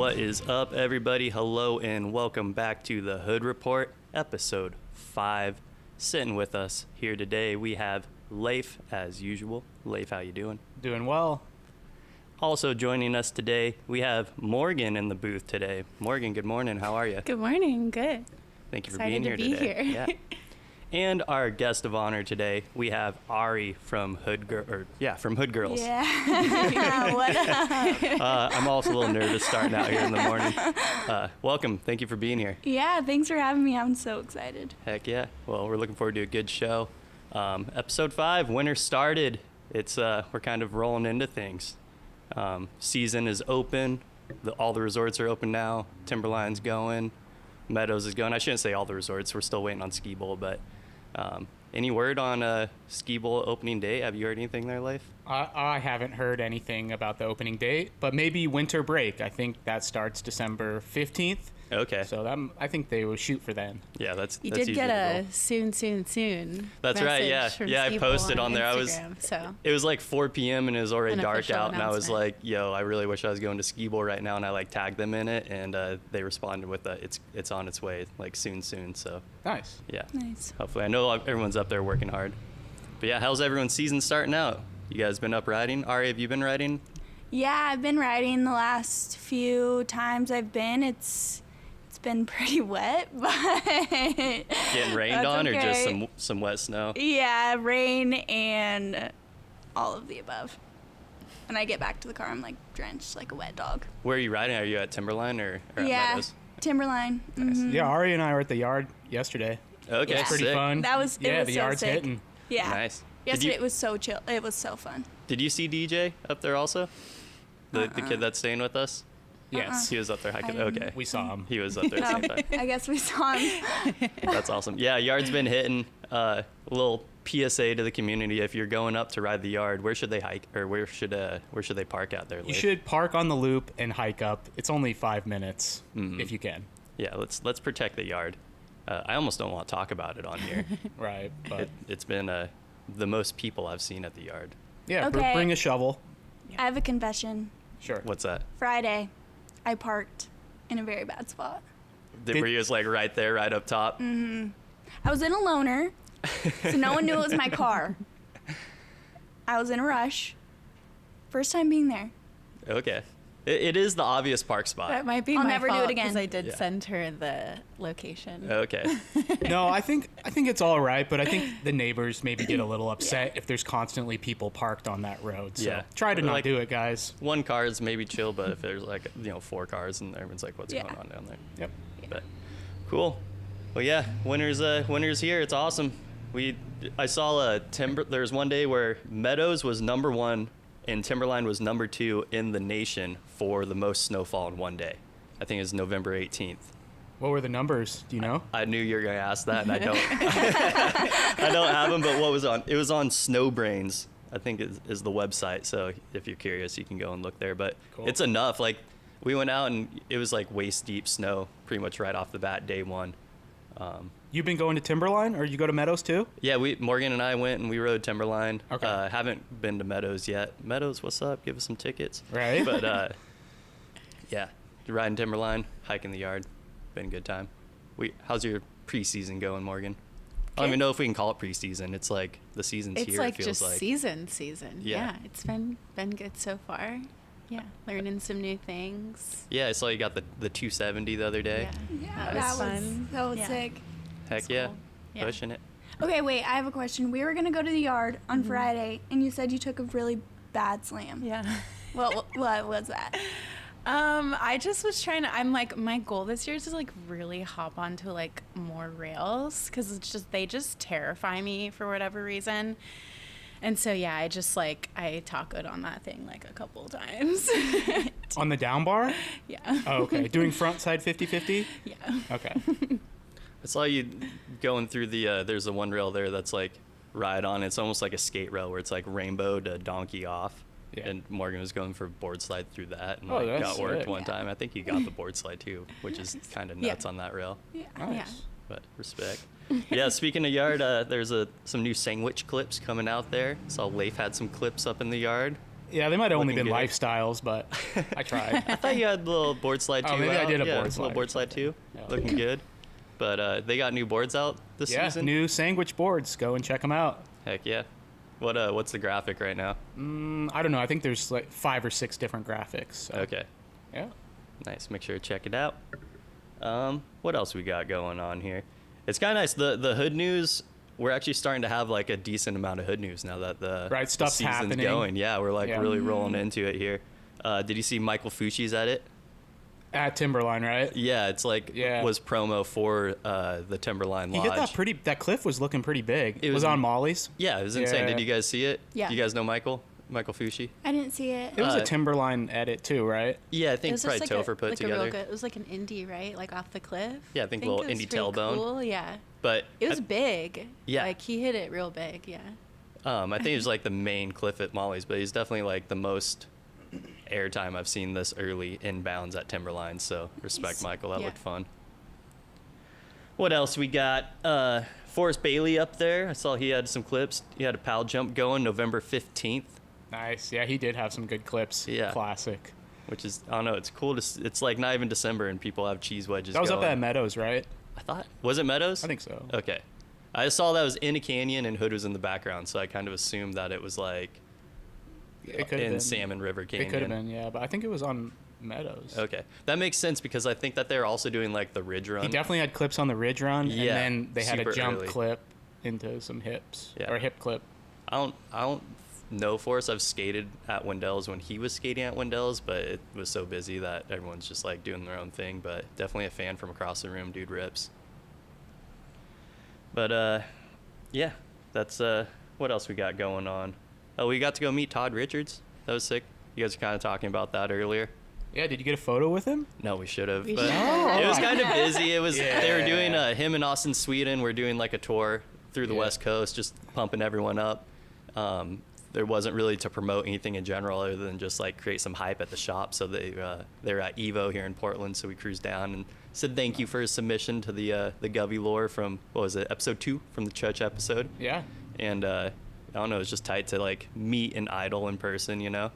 What is up, everybody? Hello and welcome back to the Hood Report, episode 5. Sitting with us here today, we have Leif, as usual. Leif, how you doing? Doing well. Also joining us today, we have Morgan in the booth today. Morgan, good morning. How are you? Good morning. Good. Thank you for Excited being here to be today. here. Yeah. And our guest of honor today, we have Ari from HoodGirlzzz. Yeah. What up? I'm also a little nervous starting out here in the morning. Welcome. Thank you for being here. Yeah, thanks for having me. I'm so excited. Heck yeah. Well, we're looking forward to a good show. Episode 5, winter started. It's we're kind of rolling into things. Season is open. All the resorts are open now. Timberline's going. Meadows is going. I shouldn't say all the resorts. We're still waiting on Ski Bowl, but any word on Ski Bowl opening day? Have you heard anything there, Leif? I haven't heard anything about the opening date, but maybe winter break. I think that starts December 15th. Okay. So I think they will shoot for then. Yeah, that's You that's did get usually the a goal. soon. That's right, yeah. message from Yeah, I Ski Bowl posted on there. Instagram, It was like 4 p.m. and it was already An dark official out, and I was announcement. like, yo, I really wish I was going to Ski Bowl right now, and I like tagged them in it, and they responded with it's on its way, like soon. So Nice. yeah. Nice. Hopefully, I know everyone's up there working hard. But yeah, how's everyone's season starting out? You guys been up riding? Ari, have you been riding? Yeah, I've been riding the last few times I've been. It's been pretty wet, but Getting rained That's on, or just okay. some wet snow? Yeah, rain and all of the above. And I get back to the car, I'm like drenched like a wet dog. Where are you riding? Are you at Timberline or at Yeah, Meadows? Timberline. Mhm. Yeah, Ari and I were at the yard yesterday. Okay, Yeah. Pretty sick. fun. That was it yeah, was the so yard's sick. hitting. Yeah. Nice. Yesterday it was so chill. It was so fun. Did you see DJ up there also? The kid that's staying with us? Yes, He was up there hiking. I didn't. Okay. we saw him. He was up there at the No, same time. I guess we saw him. That's awesome. Yeah, yard's been hitting. A little PSA to the community: if you're going up to ride the yard, where should they hike, or where should they park out there? You Leif? should park on the loop and hike up. It's only 5 minutes if you can. Yeah, let's protect the yard. I almost don't want to talk about it on here. Right, but It's been the most people I've seen at the yard. yeah, Okay. bring a shovel. I have a confession. Sure. What's that? Friday, I parked in a very bad spot. Were you just like right there, right up top? I was in a loaner, so no one knew it was my car. I was in a rush. First time being there. Okay. It is the obvious park spot. That might be I'll my never do it fault again. because I did Yeah. send her the location. Okay. No, I think it's all right, but I think the neighbors maybe get a little upset if there's constantly people parked on that road. So Yeah. try to not Like- do it, guys. One car is maybe chill, but if there's like 4 cars and everyone's like, what's Yeah. going on down there? Yep. But cool. Well, yeah, winter's here. It's awesome. I saw there's one day where Meadows was number 1 and Timberline was number 2 in the nation for the most snowfall in one day. I think it was November 18th. What were the numbers? Do you know? I knew you were going to ask that, and I don't. I don't have them, but what was on? It was on Snowbrains, I think is the website. So if you're curious, you can go and look there. But Cool. It's enough. Like, we went out, and it was like waist deep snow pretty much right off the bat, day 1. You've been going to Timberline, or you go to Meadows too? Yeah, Morgan and I went and we rode Timberline. Okay. Haven't been to Meadows yet. Meadows, what's up? Give us some tickets. Right. But yeah, riding Timberline, hiking the yard, been a good time. How's your preseason going, Morgan? I don't even know if we can call it preseason. It's like the season's It's here. like it feels just like season. Yeah. Yeah, it's been good so far. Yeah, learning some new things. Yeah, I saw you got the 270 the other day. Yeah, that was fun. so Yeah. sick. Heck That's yeah. cool. Yeah. Pushing it. Okay, wait, I have a question. We were gonna go to the yard on Friday, and you said you took a really bad slam. Yeah. What was that? I just was trying to. I'm like, my goal this year is to like really hop onto like more rails because they just terrify me for whatever reason. And so yeah, I tacoed on that thing like a couple times. On the down bar? Yeah. Oh, okay. Doing front side 50-50? Yeah. Okay. I saw you going through there's the one rail there that's like ride on. It's almost like a skate rail where it's like rainbow to donkey off. Yeah. And Morgan was going for board slide through that and Oh, like that's got worked sick. one time. I think he got the board slide too, which is kind of nuts Yeah. on that rail. Yeah. Nice. But respect. Yeah, speaking of yard, there's some new sandwich clips coming out there. Saw Leif had some clips up in the yard. Yeah, they might have only Looking been good. lifestyles, but I tried. I thought you had the little board slide too. Oh, maybe I did a board little slide board or slide too. Yeah. Looking good. But they got new boards out this Yeah, season. new sandwich boards. Go and check them out. Heck yeah. What's the graphic right now? I don't know. I think there's like 5 or 6 different graphics. So. Okay. Yeah. Nice. Make sure to check it out. What else we got going on here? It's kind of nice. The hood news. We're actually starting to have like a decent amount of hood news now that the Right, the stuff's season's happening. going. Yeah, we're like Yeah. really rolling into it here. Did you see Michael Fucci's at it? At Timberline, right? Yeah, it's like Yeah. was promo for the Timberline He Lodge. hit that cliff was looking pretty big. It It was- was on Molly's. Yeah, it was insane. Yeah. Did you guys see it? Yeah. Do you guys know Michael Fucci? I didn't see it. It was Uh, a Timberline edit too, right? Yeah, I It think was probably just like Topher put like together. A real good, it was like an indie, right? Like off the cliff. Yeah, I think a little it was indie pretty tailbone. Cool. Yeah. But It was big. Yeah. Like he hit it real big. Yeah. I think it was like the main cliff at Molly's, but he's definitely like the most airtime I've seen this early inbounds at Timberline. So respect, Nice. Michael. That Yeah. looked fun. What else we got? Forrest Bailey up there. I saw he had some clips. He had a pal jump going November 15th, Nice. Yeah, he did have some good clips. Yeah. Classic. which is, I don't know, it's cool. It's like not even December and people have cheese wedges That was going. up at Meadows, right? I thought, was it Meadows? I think so. Okay. I saw that was in a canyon and Hood was in the background, so I kind of assumed that it was like It could have in been. Salmon River Canyon. It could have been, yeah, but I think it was on Meadows. Okay, that makes sense because I think that they're also doing like the ridge run. He definitely had clips on the ridge run, Yeah, and then they had super a jump early. clip into some hips Yeah. or hip clip. I don't know Forrest. I've skated at Wendell's when he was skating at Wendell's, but it was so busy that everyone's just like doing their own thing. But definitely a fan from across the room. Dude rips. But yeah, that's what else we got going on. Oh, we got to go meet Todd Richards. That was sick. You guys were kind of talking about that earlier. Yeah, did you get a photo with him? No, we should have. We But should. it was kind of busy. It was they were doing Yeah. him and Austin Sweden were doing like a tour through the Yeah. West Coast, just pumping everyone up. There wasn't really to promote anything in general other than just like create some hype at the shop. So they're at Evo here in Portland, so we cruised down and said thank you for his submission to the Govy lore from what was it, episode 2 from the Church episode. Yeah. And I don't know, it was just tight to like meet an idol in person, you know.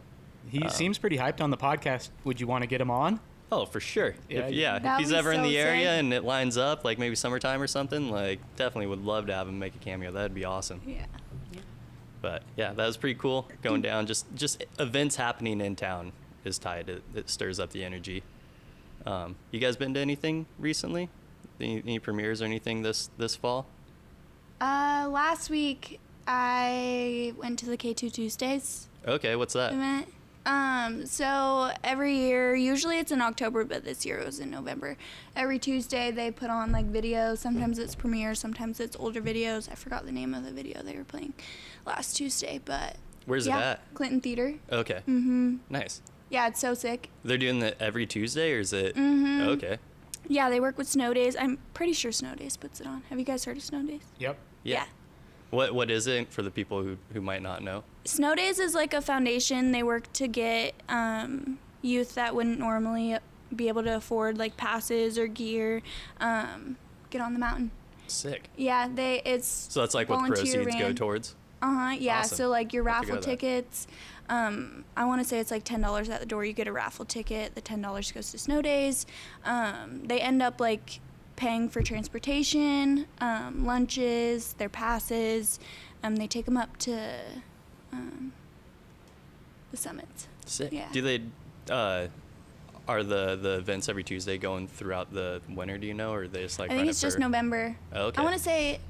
He seems pretty hyped on the podcast. Would you want to get him on? Oh, for sure. Yeah, If That he's would be ever in so the area sick. and it lines up, like maybe summertime or something, like definitely would love to have him make a cameo. That'd be awesome. Yeah. But yeah, that was pretty cool going down. Just events happening in town is tight. It stirs up the energy. You guys been to anything recently? Any premieres or anything this fall? Last week I went to the K2 Tuesdays Okay, what's that? event. So every year, usually it's in October, but this year it was in November. Every Tuesday they put on like videos. Sometimes it's premieres, sometimes it's older videos. I forgot the name of the video they were playing last Tuesday, but Where's yeah, it at? Clinton Theater. Okay, Mm-hmm. nice. Yeah, it's so sick. They're doing that every Tuesday, or is it? Mhm. Okay. Yeah, they work with Snow Days. I'm pretty sure Snow Days puts it on. Have you guys heard of Snow Days? Yep. Yeah. What is it for the people who might not know? Snow Days is like a foundation. They work to get youth that wouldn't normally be able to afford like passes or gear, get on the mountain. Sick. Yeah, it's So that's like what the volunteer proceeds go ran. towards. Yeah, Awesome. so like your Have to go raffle to that. tickets, I want to say it's like $10 at the door. You get a raffle ticket. The $10 goes to Snow Days. They end up like paying for transportation, lunches, their passes. They take them up to the summits. Sick. Yeah. Do they are the events every Tuesday going throughout the winter? Do you know, or are they just like? I think run it's it just for- November. Okay. I want to say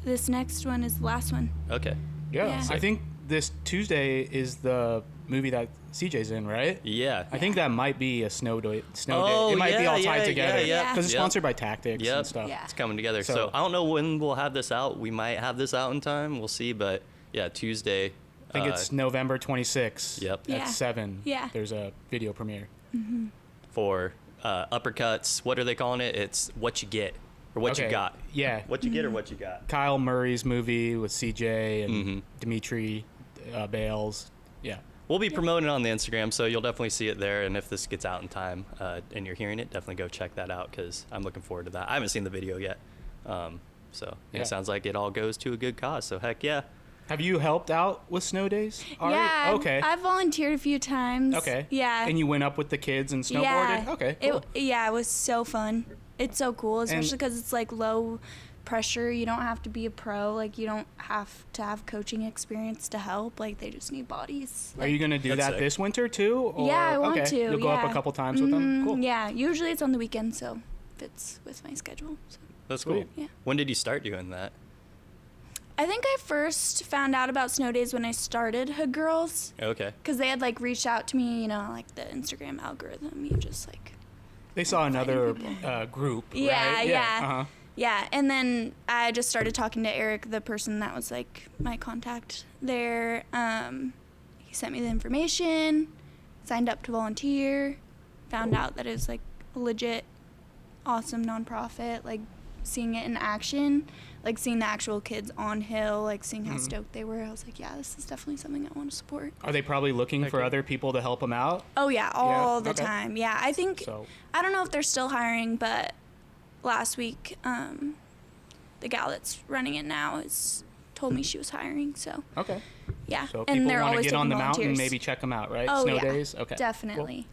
this next one is the last one. Okay. Yeah. Yeah. I think this Tuesday is the movie that CJ's in, right? Yeah. I think that might be a snow day. Oh, It might be yeah, all tied yeah, together. yeah, yeah. Because it's Yep. sponsored by Tactics Yep. and stuff. Yeah. It's coming together. So, So- I don't know when we'll have this out. We might have this out in time. We'll see. But yeah, Tuesday. I think it's November 26th. Yep. At Yeah. 7. Yeah. There's a video premiere. for uppercuts. What are they calling it? It's what you get or what you Okay, got. Yeah. What you get or what you got. Kyle Murray's movie with CJ and Mhm. Dimitri Bales. Yeah. We'll be promoting it on the Instagram, so you'll definitely see it there. And if this gets out in time and you're hearing it, definitely go check that out because I'm looking forward to that. I haven't seen the video yet. So yeah, Yeah. it sounds like it all goes to a good cause. So heck yeah. Have you helped out with snow days? Yeah. Okay. I've volunteered a few times. Okay. Yeah. And you went up with the kids and snowboarded? Yeah. Okay, cool. It was so fun. It's so cool, especially And- because it's like low pressure. You don't have to be a pro. Like, you don't have to have coaching experience to help. Like, they just need bodies. Are you going to do That's that sick. this winter too? Or, Yeah, I want okay. to, You'll go up yeah. a couple times with them? Cool. Yeah, usually it's on the weekend, so fits with my schedule. So. That's cool. Sweet. Yeah. When did you start doing that? I think I first found out about snow days when I started HoodGirlzzz, Okay. because they had like reached out to me, like the Instagram algorithm. You just like They saw another people. group, Yeah, right? yeah. Uh-huh. Yeah, and then I just started talking to Eric, the person that was like my contact there. He sent me the information, signed up to volunteer, found out that it was like a legit, awesome nonprofit. Like seeing it in action, like seeing the actual kids on hill, like seeing how stoked they were. I was like, yeah, this is definitely something I want to support. Are they probably looking for Okay. other people to help them out? Oh yeah, all the okay. time. Yeah, I think So, I don't know if they're still hiring, but last week, the gal that's running it now told me she was hiring. So okay. yeah, So if and people they're want to always get taking on the mountain, volunteers. maybe check them out, right? Oh Snow yeah, days? Okay. definitely.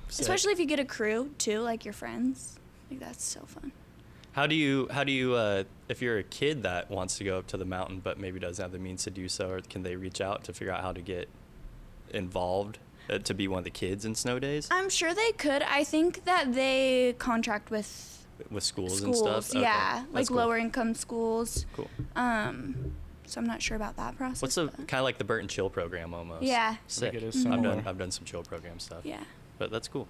Sick. Especially if you get a crew too, like your friends. Like that's so fun. How do you if you're a kid that wants to go up to the mountain but maybe doesn't have the means to do so, or can they reach out to figure out how to get involved to be one of the kids in snow days I'm sure they could. I think that they contract with with schools and schools. stuff? Okay. Yeah, like That's cool. lower income schools. Cool. So I'm not sure about that process. What's the but- kind of like the Burton Chill program almost? Yeah. Sick. it is Mhm. similar. I've done some chill program stuff. Yeah. But that's cool.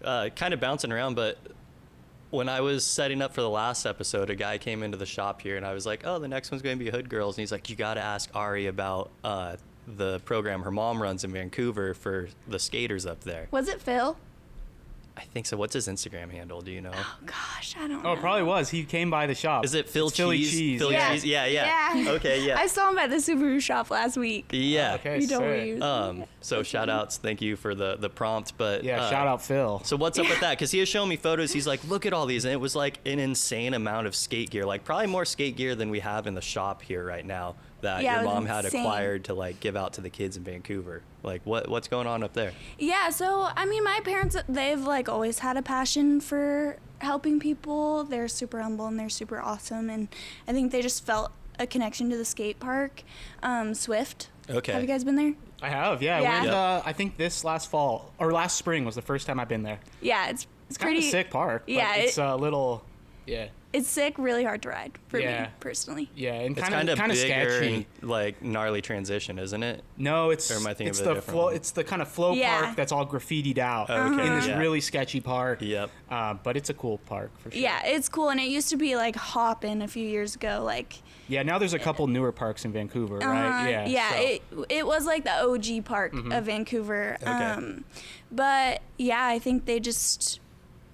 Kind of bouncing around, but when I was setting up for the last episode, a guy came into the shop here, and I was like, "Oh, the next one's going to be HoodGirlzzz," and he's like, "You got to ask Ari about the program her mom runs in Vancouver for the skaters up there." Was it Phil? I think so. What's his Instagram handle? Do you know? Oh gosh, I don't know. Oh, it probably was. He came by the shop. Is it Phil It's Philly Cheese? Cheese. Philly Yeah. Cheese? Yeah. Okay, yeah. I saw him at the Subaru shop last week. Yeah. Okay, He told sick. me. So shout outs. Thank you for the prompt. But Yeah, shout out Phil. So what's up with that? Because he was showing me photos. He's like, look at all these, and it was like an insane amount of skate gear, like probably more skate gear than we have in the shop here right now that Yeah, your it was mom had insane. acquired to like give out to the kids in Vancouver. Like, what's going on up there? Yeah, so I mean, my parents, they've like always had a passion for helping people. They're super humble and they're super awesome, and I think they just felt a connection to the skate park. Swift. Okay. Have you guys been there? I have, yeah. Yeah. I went, Yep. I think this last fall, or last spring was the first time I've been there. Yeah, it's It's kind of pretty a sick park. But yeah, it's a little, yeah. It's sick, really hard to ride for Yeah. me personally. Yeah, and It's kind of bigger sketchy. and like gnarly transition, isn't it? No, it's Or am I thinking it's of a the different flow. one? It's the kind of flow Yeah. park that's all graffitied out Okay, in this yeah. really sketchy park. Yep. But it's a cool park for sure. Yeah, it's cool, and it used to be like hopping a few years ago. Like, Yeah. Now there's a couple newer parks in Vancouver, right? yeah, so- it was like the OG park of Vancouver. Okay. But yeah, I think they just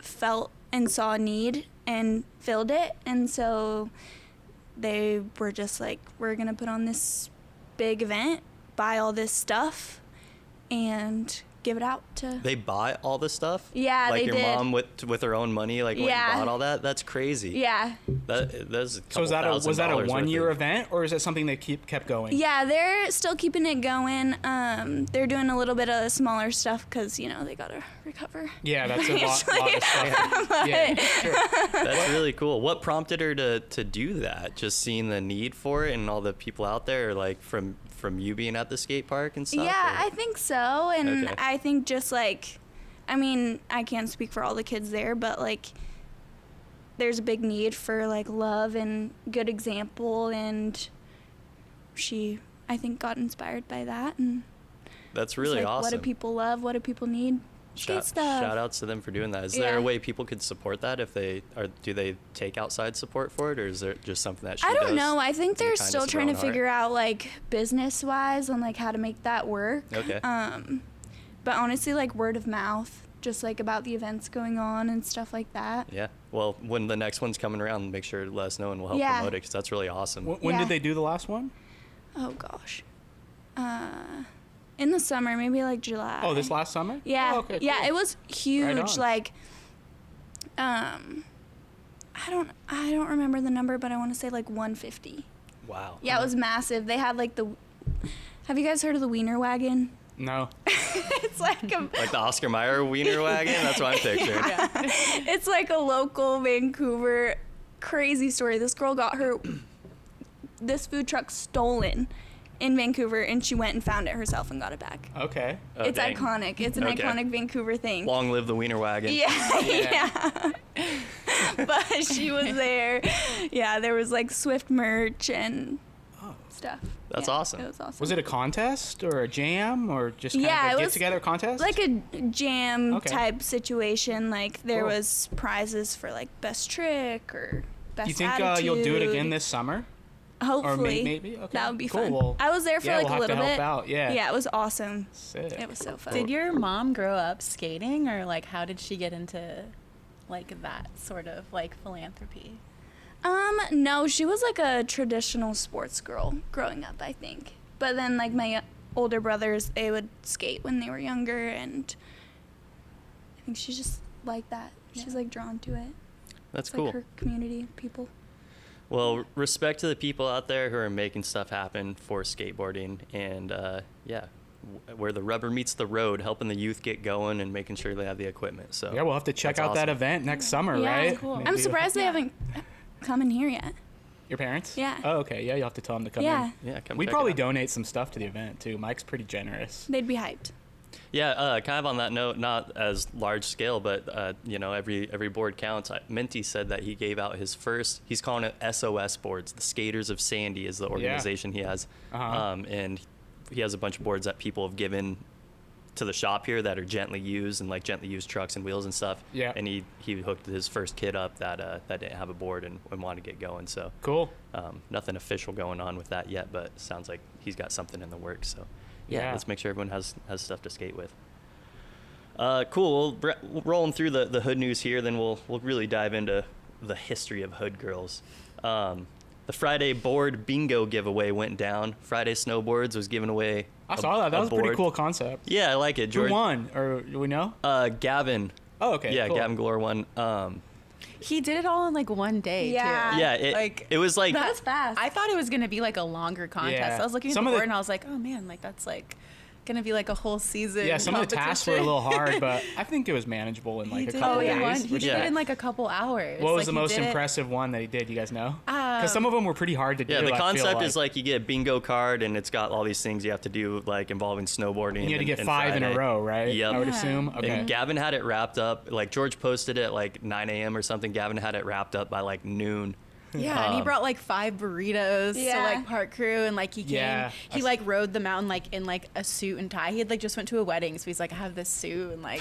felt and saw a need and filled it, and so they were just like, we're gonna put on this big event, buy all this stuff, and give it out to. They buy all this stuff. Yeah, like they your did. mom with her own money, like went Yeah. and bought all that. That's crazy. Yeah. That's a So was that couple was that a $1,000 one-year worth of- event, or is it something they kept going? Yeah, they're still keeping it going. They're doing a little bit of smaller stuff because, they got to recover. Yeah, that's a lot of stuff. Yeah, sure. That's really cool. What prompted her to do that? Just seeing the need for it and all the people out there, or like from you being at the skate park and stuff? Yeah, or- I think so. And Okay. I think just like, I mean, I can't speak for all the kids there, but like, there's a big need for like love and good example. And she, I think, got inspired by that. And That's was really like, awesome. what do people love? What do people need? Skate stuff. Shout outs to them for doing that. Is there Yeah. a way people could support that if they are? Do they take outside support for it, or is there just something that she I don't does know. I think in the they're kindness still of her trying to own heart? figure out like business wise on like how to make that work. Okay. But honestly, like word of mouth, just like about the events going on and stuff like that. Yeah. Well, when the next one's coming around, make sure to let us know and we'll help Yeah. promote it because that's really awesome. When Yeah. did they do the last one? Oh gosh. In the summer, maybe like July. Oh, this last summer? Yeah. Oh, okay, Yeah, cool. it was huge. on. Like, I don't remember the number, but I want to say like 150. Wow. Yeah, it was massive. They had like the Have you guys heard of the Wiener Wagon? No. It's like Like the Oscar Mayer Wiener wagon? That's what I'm picturing. it's like a local Vancouver crazy story. This girl got this food truck stolen in Vancouver, and she went and found it herself and got it back. Okay. Oh, It's dang. iconic. It's an Okay. iconic Vancouver thing. Long live the Wiener wagon. Yeah. But she was there. Yeah, there was like Swift merch and stuff. That's Yeah, awesome. It was awesome. Was it a contest or a jam or just kind Yeah, of it a was get-together contest? like a jam Okay. type situation? Like there Cool. was prizes for like best trick or best Do you think attitude. you'll do it again this summer? Hopefully. maybe? Okay. That would be Cool. fun. Well, I was there for yeah, like we'll a have little to help bit. out. Yeah. Yeah, it was awesome. Sick. It was so fun. Did your mom grow up skating, or like how did she get into like that sort of like philanthropy? No, she was like a traditional sports girl growing up, I think. But then like my older brothers, they would skate when they were younger, and I think she's just like that. She's like drawn to it. That's It's cool. like her community of people. Well, respect to the people out there who are making stuff happen for skateboarding, and where the rubber meets the road, helping the youth get going and making sure they have the equipment. So Yeah, we'll have to check that's out that awesome. event next summer, Yeah, right? cool. I'm Maybe- surprised they haven't come in here yet. Your parents? Yeah. Oh, okay. Yeah, you'll have to tell them to come Yeah. in. Yeah, come We'd check it probably out. donate some stuff to the event too. Mike's pretty generous. They'd be hyped. Yeah, kind of on that note, not as large scale, but every board counts. Minty said that he gave out his first. He's calling it SOS boards. The Skaters of Sandy is the organization he has, Uh-huh. and he has a bunch of boards that people have given to the shop here that are gently used and like gently used trucks and wheels and stuff. Yeah. And he hooked his first kid up that didn't have a board and wanted to get going. So Cool. nothing official going on with that yet, but sounds like he's got something in the works. So Yeah. let's make sure everyone has stuff to skate with. Cool. We'll rolling through the hood news here, then we'll really dive into the history of Hood Girls. The Friday board bingo giveaway went down. Friday Snowboards was giving away. I saw that. That was a pretty board. cool concept. Yeah, I like it. George, Who won? Or do we know? Gavin. Oh, okay. Yeah, cool. Gavin Glore won. He did it all in like one day. Yeah. Too. Yeah, it was like That was fast. I thought it was gonna be like a longer contest. Yeah. I was looking at Some the of the- board and I was like, oh man, like that's like gonna be like a whole season. Yeah, some of the tasks were a competition. little hard, but I think it was manageable in He like a did couple it in days. one- He which- did Yeah. it in like a couple hours. What was Like, the he most did it- impressive one that he did? You guys know? Because some of them were pretty hard to do. Yeah, the I feel concept is like you get a bingo card and it's got all these things you have to do, like involving snowboarding. And you had to get and 5 in a Friday. row, right? Yep. I would Yeah. assume. Okay. And Gavin had it wrapped up. Like George posted it like 9 a.m. or something. Gavin had it wrapped up by like noon. Yeah, and he brought like 5 burritos Yeah. to like park crew, and like he came, Yeah. he like rode the mountain like in like a suit and tie. He had like just went to a wedding, so he's like, I have this suit and like.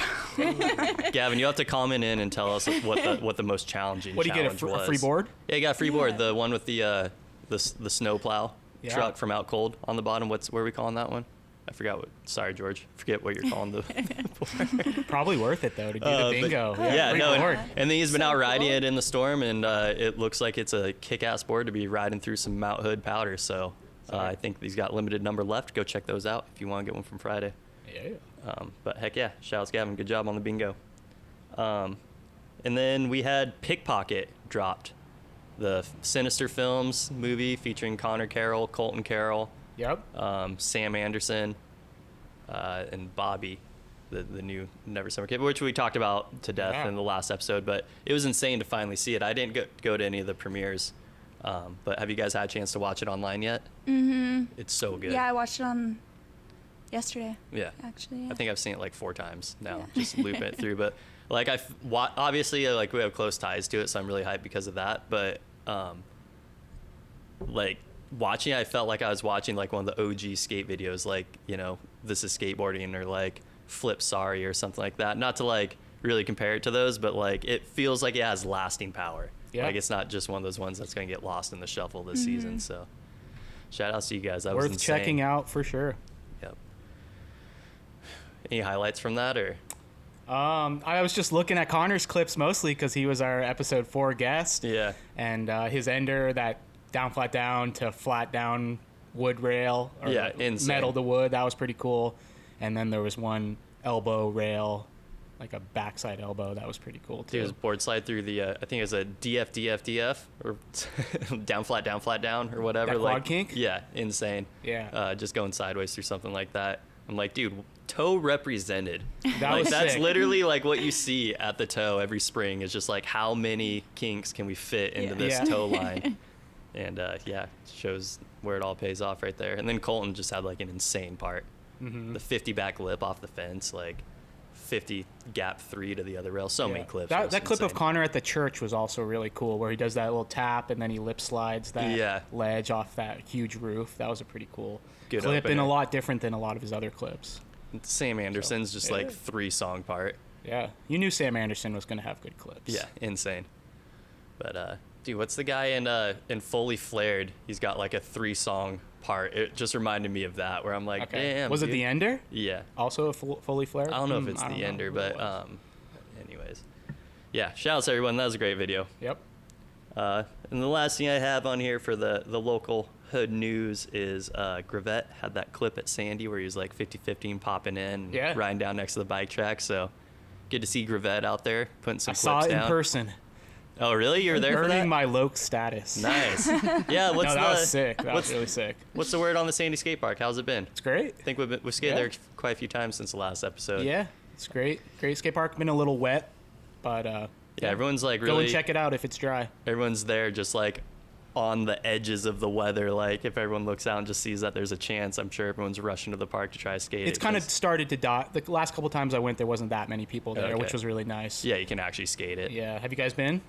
Gavin, you have to comment in and tell us what the most challenging What do you get? challenge A was. free board? Yeah, you got a free board. Yeah. The one with the snow plow Yeah. truck from Out Cold on the bottom. What are we calling that one? I forgot what. Sorry, George. Forget what you're calling the. Probably worth it though to do the but- bingo. Yeah, free no, board. and then he's been out So riding cool. it in the storm, and it looks like it's a kick-ass board to be riding through some Mount Hood powder. So I think he's got limited number left. Go check those out if you want to get one from Friday. Yeah. But heck yeah, shouts Gavin, good job on the bingo. And then we had Pickpocket dropped, the Sinister Films movie featuring Connor Carroll, Colton Carroll, Yep. Sam Anderson, and Bobby, the new Never Summer Kid, which we talked about to death Yeah. in the last episode. But it was insane to finally see it. I didn't go to any of the premieres, but have you guys had a chance to watch it online yet? Mm-hmm. It's so good. Yeah, I watched it on yesterday, Yeah. actually. Yeah. I think I've seen it like 4 times now, Yeah. just looping it through. But like obviously like we have close ties to it, so I'm really hyped because of that. But like watching, I felt like I was watching like one of the OG skate videos, like This Is Skateboarding or like Flip Sorry or something like that. Not to like really compare it to those, but like it feels like it has lasting power. Yeah. Like it's not just one of those ones that's gonna get lost in the shuffle this season. So shout out to you guys. That was Worth insane. checking out for sure. Yep. Any highlights from that or? I was just looking at Connor's clips mostly because he was our episode 4 guest. Yeah. And his ender, that down flat down to flat down wood rail, or Yeah, insane. metal to wood, that was pretty cool. And then there was one elbow rail like a backside elbow. That was pretty cool too. Dude, it was board slide through the I think it was a DF or down flat down or whatever. That like quad kink? Yeah, insane. Yeah. Just going sideways through something like that. I'm like, dude, toe represented. That was that's sick. literally like what you see at the toe every spring is just like how many kinks can we fit into this Yeah. toe line. And shows where it all pays off right there. And then Colton just had like an insane part. Mm-hmm. The 50 back lip off the fence, like 50 gap 3 to the other rail. So many clips. It was That clip of insane. Connor at the church was also really cool, where he does that little tap and then he lip slides that ledge off that huge roof. That was a pretty cool Good clip and opener. a lot different than a lot of his other clips. Sam Anderson's just yeah. like 3-song part. Yeah, you knew Sam Anderson was going to have good clips. Yeah, insane. But dude, what's the guy in Fully Flared? He's got like a 3-song part. It just reminded me of that, where I'm like, Okay. damn. Was it dude. the Ender? Yeah. Also a fully flared? I don't know if it's I don't the know Ender, who it but was. anyways. Yeah, shout out to everyone. That was a great video. Yep. And the last thing I have on here for the local hood news is Gravette had that clip at Sandy where he was like 50-15 popping in, and riding down next to the bike track. So good to see Gravette out there putting some I clips saw it down. in person. Oh, really? You were there for that? Earning my Loke status. Nice. Yeah, what's No, that the was sick. That was really sick. what's the word on the Sandy skate park? How's it been? It's great. I think we've skated Yeah. there quite a few times since the last episode. Yeah, it's great. Great skate park. Been a little wet, but Yeah, everyone's like go really and check it out if it's dry. everyone's there just like on the edges of the weather. Like if everyone looks out and just sees that there's a chance, I'm sure everyone's rushing to the park to try to skate. It's kind of started to die. The last couple times I went, there wasn't that many people there, Okay. which was really nice. yeah, you can actually skate it. Yeah. Have you guys been?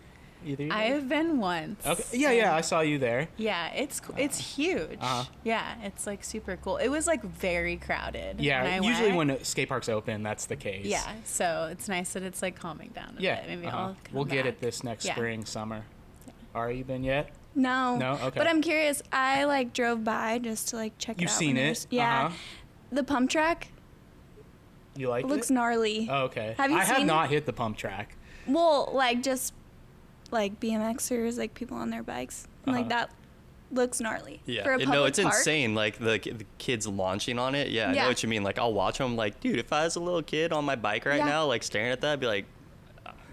Either? I have been once. Okay. Yeah, I saw you there. Yeah, it's huge. Uh-huh. Yeah, it's like super cool. It was like very crowded. Yeah, when I usually went. when a skate park's open, that's the case. Yeah, so it's nice that it's like calming down a Yeah. bit. Maybe uh-huh. I'll come We'll get back. it this next Yeah. spring, summer. Ari, you been yet? No. No? Okay. But I'm curious. I like drove by just to like check You've it out. seen when it? there's- Yeah. Uh-huh. The pump track You like looks it? gnarly. Oh, okay. Have you I have seen not hit the pump track. Well, like just like BMXers, like people on their bikes. And, like Uh-huh. that looks gnarly. Yeah, For a no, public it's park. insane. Like the kids launching on it. Yeah, I know Yeah. what you mean. Like I'll watch them. Like, dude, if I was a little kid on my bike right Yeah. now, like staring at that, I'd be like,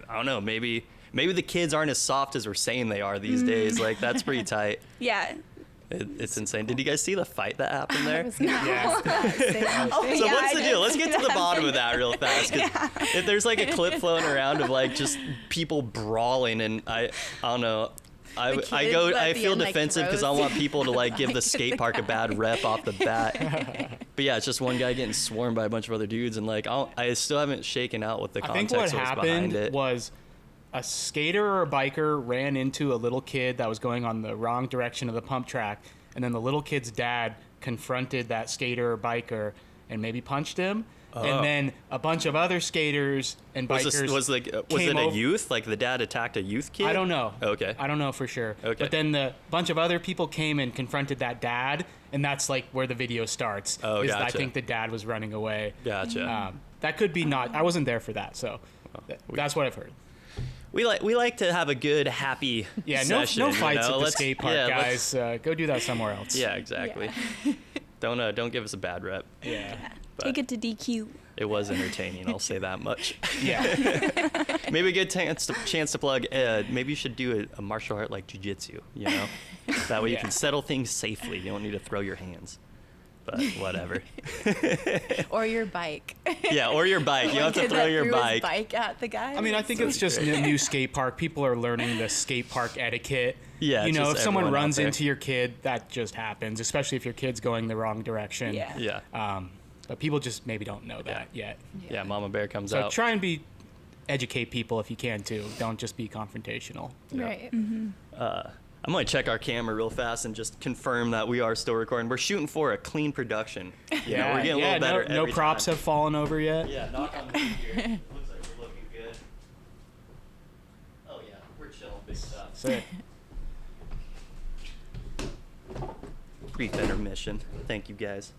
I don't know, maybe the kids aren't as soft as we're saying they are these days. Like that's pretty tight. Yeah. It's insane. Did you guys see the fight that happened there? Yeah. Oh, So yeah, what's I the did deal? Let's see get to the that. bottom of that real fast. 'Cause if there's like a clip floating around of like just people brawling, and I don't know. I kids I at the feel end, like, defensive because I throws want people to like give the bike skate at the park a guy. bad rep off the bat. But yeah, it's just one guy getting swarmed by a bunch of other dudes, and like I still haven't shaken out what the I context think what was behind happened it. was a skater or a biker ran into a little kid that was going on the wrong direction of the pump track, and then the little kid's dad confronted that skater or biker and maybe punched him. Oh. And then a bunch of other skaters and bikers was it came a over- youth? Like the dad attacked a youth kid? I don't know. Okay. I don't know for sure. Okay. But then the bunch of other people came and confronted that dad, and that's like where the video starts. Oh, I gotcha. think the dad was running away. Gotcha. That could be not. I wasn't there for that, so that's what I've heard. We like to have a good happy Yeah, session, no you fights know? at the Let's- skate park, yeah, let's- guys. Go do that somewhere else. Yeah, exactly. Don't give us a bad rep. Yeah. Take it to DQ. It was entertaining. I'll say that much. Yeah. Maybe a good chance to plug. Maybe you should do a martial art like jiu-jitsu. You know, that way you Yeah. can settle things safely. You don't need to throw your hands. But whatever. Or your bike. Yeah, or your bike. You One have to kid throw that your threw his bike. bike at the guy. I mean, I think it's just a new skate park. People are learning the skate park etiquette. Yeah, You know, just if someone everyone out runs there. into your kid, that just happens, especially if your kid's going the wrong direction. Yeah. Yeah. But people just maybe don't know that yet. Yeah, Mama Bear comes So out. try and educate people if you can too. Don't just be confrontational. Right. I'm going to check our camera real fast and just confirm that we are still recording. We're shooting for a clean production. You know, we're getting a little better no every props time. have fallen over yet. Yeah, knock on wood here. Looks like we're looking good. Oh yeah, we're chilling, big stuff. Sick. Brief intermission. Thank you guys.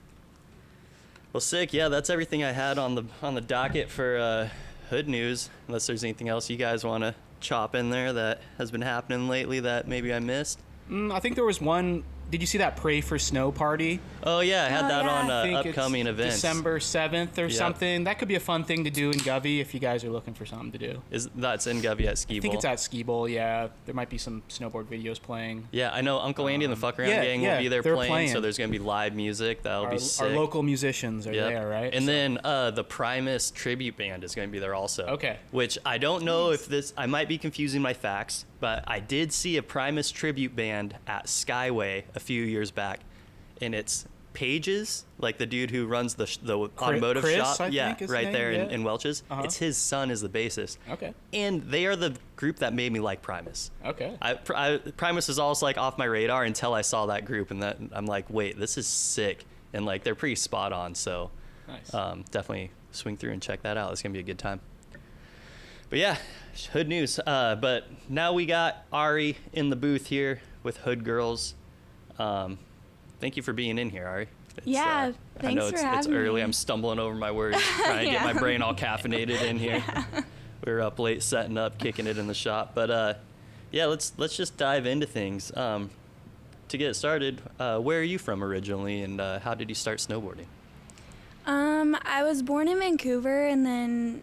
Well, sick. Yeah, that's everything I had on the docket for hood news. Unless there's anything else you guys want to chop in there that has been happening lately that maybe I missed. I think there was one Did you see that Pray for Snow party? Oh yeah, I had that yeah. on I think upcoming it's events. December 7th or Yep. something. That could be a fun thing to do in Govy if you guys are looking for something to do. That's in Govy at Ski I think Bowl. it's at Ski Bowl, yeah. There might be some snowboard videos playing. Yeah, I know Uncle Andy and the Fuck Around yeah, Gang yeah, will be there they're playing, so playing. there's gonna be live music. That'll be Our sick. local musicians are Yep. there, right? And So- then the Primus tribute band is going to be there also. Okay. Which I don't know if this, I might be confusing my facts, but I did see a Primus tribute band at Skyway a few years back, and it's Pages, like the dude who runs the automotive Chris, shop. I yeah, think is right his there name, in Welch's. Uh-huh. It's his son is the bassist. Okay. And they are the group that made me like Primus. Okay. Primus is always like off my radar until I saw that group, and that I'm like, wait, this is sick, and like they're pretty spot on. So Nice. definitely swing through and check that out. It's gonna be a good time. But yeah, Hood news. But now we got Ari in the booth here with Hood Girls. Thank you for being in here, Ari. Yeah, I thanks know for it's having early. me. I'm stumbling over my words, trying to get my brain all caffeinated in here. We were up late setting up, kicking it in the shop. But yeah, let's just dive into things. To get it started, where are you from originally, and how did you start snowboarding? I was born in Vancouver and then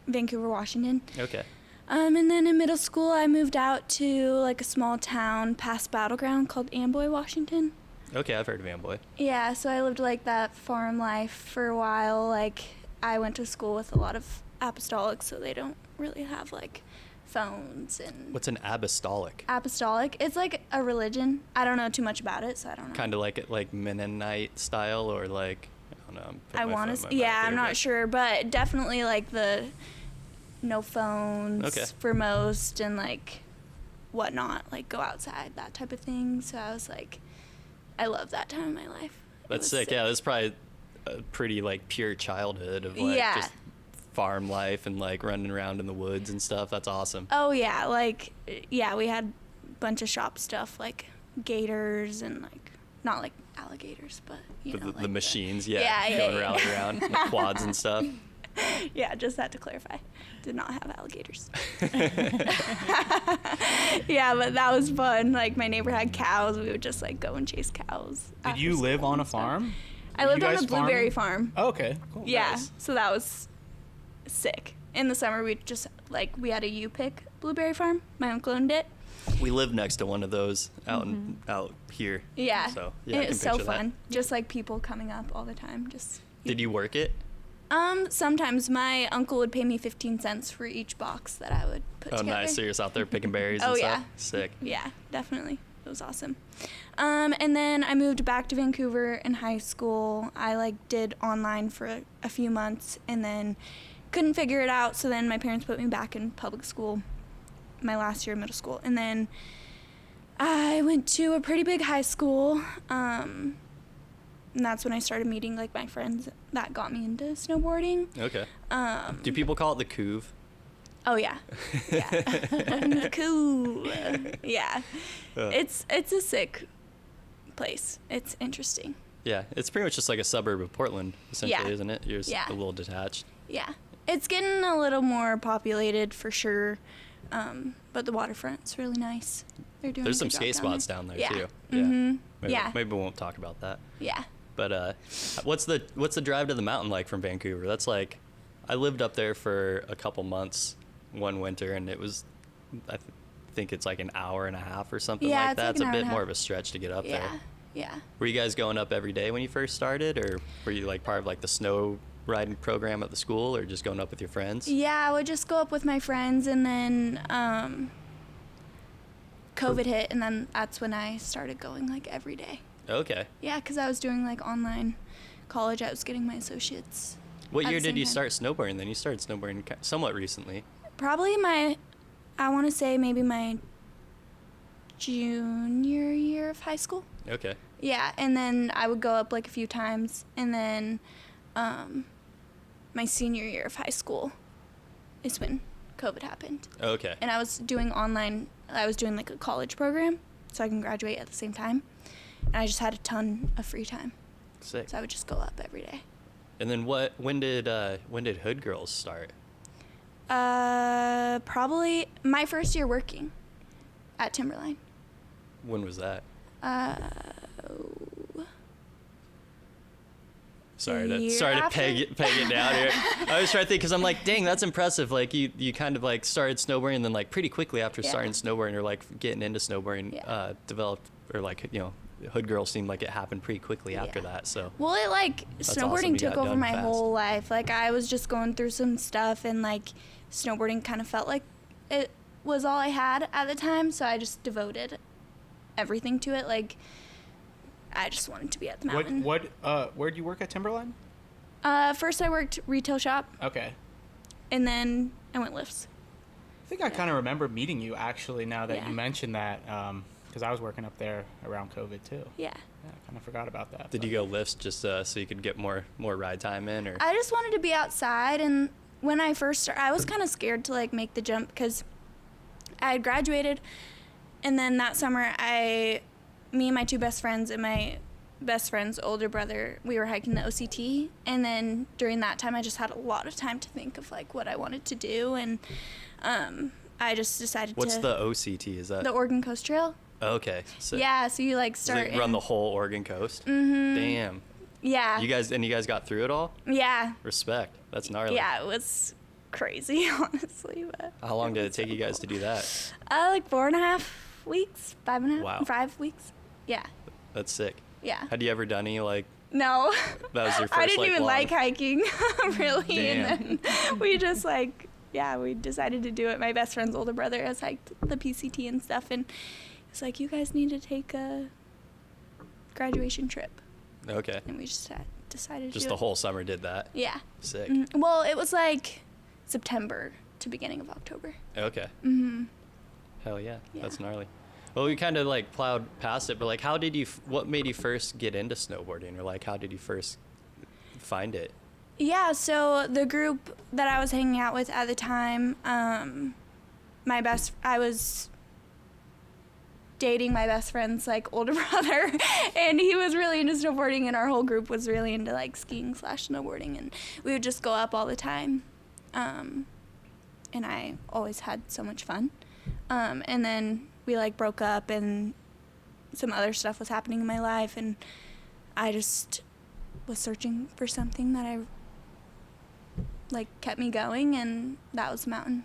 Vancouver, Washington. Okay. And then in middle school, I moved out to like a small town past Battleground called Amboy, Washington. Okay, I've heard of Amboy. Yeah, so I lived like that farm life for a while. Like I went to school with a lot of apostolics, so they don't really have like phones and What's an apostolic? apostolic. It's like a religion. I don't know too much about it, so I don't know. Kind of like Mennonite style, or like I don't know. I'm putting I my want phone to. in my Yeah, mouth I'm here, not but- sure, but definitely like the no phones Okay. for most and like whatnot, like go outside, that type of thing. So I was like, I love that time of my life. It That's was sick. Yeah, that's probably a pretty like pure childhood of like Yeah. just farm life and like running around in the woods and stuff. That's awesome. Oh yeah, like yeah, we had a bunch of shop stuff like gators and like not like alligators, but you know, The like machines, Yeah, yeah, yeah, going yeah. around, like quads and stuff. Yeah, just had to clarify. Did not have alligators. Yeah, but that was fun. Like my neighbor had cows. We would just like go and chase cows. Did after you live school on a and stuff. farm? I Were lived you on a guys blueberry farming? farm. Oh, okay, cool. Yeah, Nice. so that was sick. In the summer, we just like we had a U-pick blueberry farm. My uncle owned it. We live next to one of those out out here. Yeah, So yeah, I it can was so picture that. fun. Just like people coming up all the time. Just Did you work it? sometimes my uncle would pay me 15 cents for each box that I would put Oh, together. nice. So you're just out there picking berries and Oh, stuff. yeah. Sick. Yeah, definitely. It was awesome. And then I moved back to Vancouver in high school. I like did online for a few months and then couldn't figure it out. So then my parents put me back in public school my last year of middle school. And then I went to a pretty big high school. And that's when I started meeting like my friends that got me into snowboarding. Okay. Do people call it the Couve? Oh yeah, yeah, cool. Yeah, it's a sick place. It's interesting. Yeah, it's pretty much just like a suburb of Portland, essentially, Yeah. isn't it? You're just Yeah. a little detached. Yeah, it's getting a little more populated for sure, but the waterfront's really nice. They're doing. There's a some good skate job spots down there Yeah. too. Mhm. Maybe, Yeah. Maybe we won't talk about that. Yeah. But what's the drive to the mountain like from Vancouver? That's like, I lived up there for a couple months one winter, and it was, think it's like an hour and a half or something Yeah, like it's that. like It's an a hour bit and a more half. of a stretch to get up Yeah. there. Yeah. Were you guys going up every day when you first started, or were you like part of like the snow riding program at the school, or just going up with your friends? Yeah, I would just go up with my friends, and then COVID hit, and then that's when I started going like every day. Okay. Yeah, because I was doing like online college. I was getting my associates. What At year the did same you time. start snowboarding then? You started snowboarding somewhat recently. Probably I want to say maybe my junior year of high school. Okay. Yeah, and then I would go up like a few times, and then my senior year of high school is when COVID happened. Okay. And I was doing online, I was doing like a college program, so I can graduate at the same time. And I just had a ton of free time, Sick. so I would just go up every day. And then when did Hood Girls start? Probably my first year working at Timberline. When was that? Sorry to year peg it down here. I was trying to think because I'm like, dang, that's impressive. Like you kind of like started snowboarding and then like pretty quickly after starting snowboarding or like getting into snowboarding, developed or like Hood Girl seemed like it happened pretty quickly after that. So well, it like That's snowboarding awesome. You took got over done my fast. whole life. Like I was just going through some stuff and like snowboarding kind of felt like it was all I had at the time, so I just devoted everything to it. Like I just wanted to be at the mountain. Where'd you work at Timberline? First I worked retail shop Okay. and then I went lifts. I think I kind of remember meeting you actually now that Yeah. you mentioned that, because I was working up there around COVID too. Yeah. Yeah, I kind of forgot about that. did you go lifts just so you could get more ride time in or? I just wanted to be outside, and when I first started, I was kind of scared to like make the jump because I had graduated, and then that summer me and my two best friends and my best friend's older brother, we were hiking the OCT, and then during that time I just had a lot of time to think of like what I wanted to do, and I just decided What's to the OCT? Is that the Oregon Coast Trail. okay? So Yeah, so you like does start it run in- the whole Oregon coast? Mhm. Damn. Yeah. You guys got through it all? Yeah. Respect. That's gnarly. Yeah, it was crazy, honestly, but How long did it take you guys to do that? like 4.5 weeks, 5.5, Wow. 5 weeks. Yeah. That's sick. Yeah. Had you ever done any like No. that was your first I didn't like even long- like hiking, really. Damn. And then we just like, we decided to do it. My best friend's older brother has hiked the PCT and stuff, and it's like, you guys need to take a graduation trip. Okay. And we just decided to Just do the it. whole summer did that. Yeah. Sick. Well, it was like September to beginning of October. Okay. Mm-hmm. Hell yeah. Yeah. That's gnarly. Well, we kind of like plowed past it, but like, what made you first get into snowboarding, or like, how did you first find it? Yeah, so the group that I was hanging out with at the time, I was dating my best friend's like older brother, and he was really into snowboarding, and our whole group was really into like skiing / snowboarding, and we would just go up all the time, and I always had so much fun, and then we like broke up, and some other stuff was happening in my life, and I just was searching for something that I like kept me going, and that was the mountain.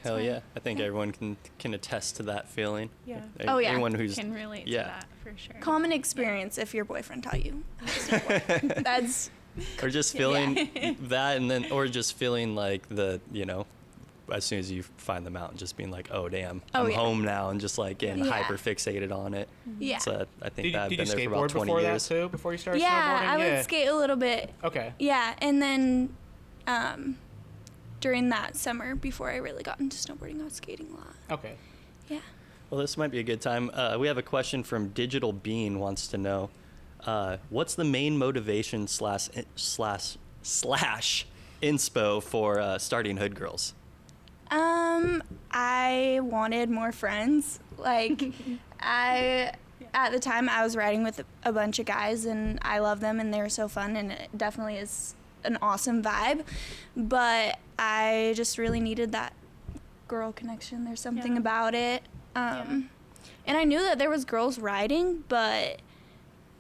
Hell That's yeah. right. I think Yeah. everyone can attest to that feeling. Yeah. Oh, yeah. Anyone who's Can relate yeah. to that for sure. Common experience if your boyfriend taught you how to snowboard. That's or just feeling that, and then or just feeling like as soon as you find the mountain, just being like, oh damn, I'm home now, and just like getting Yeah. hyper fixated on it. yeah. So I think Did, that I've did been you there for about skateboard 20 before years. that too? Before you started Yeah, snowboarding? I would skate a little bit. Okay. Yeah, and then during that summer before I really got into snowboarding, I was skating a lot. Okay. Yeah. Well, this might be a good time. We have a question from Digital Bean wants to know, what's the main motivation slash inspo for starting Hood Girls? I wanted more friends. Like, at the time, I was riding with a bunch of guys, and I love them, and they were so fun, and it definitely is an awesome vibe. But I just really needed that girl connection. There's something about it. And I knew that there was girls riding, but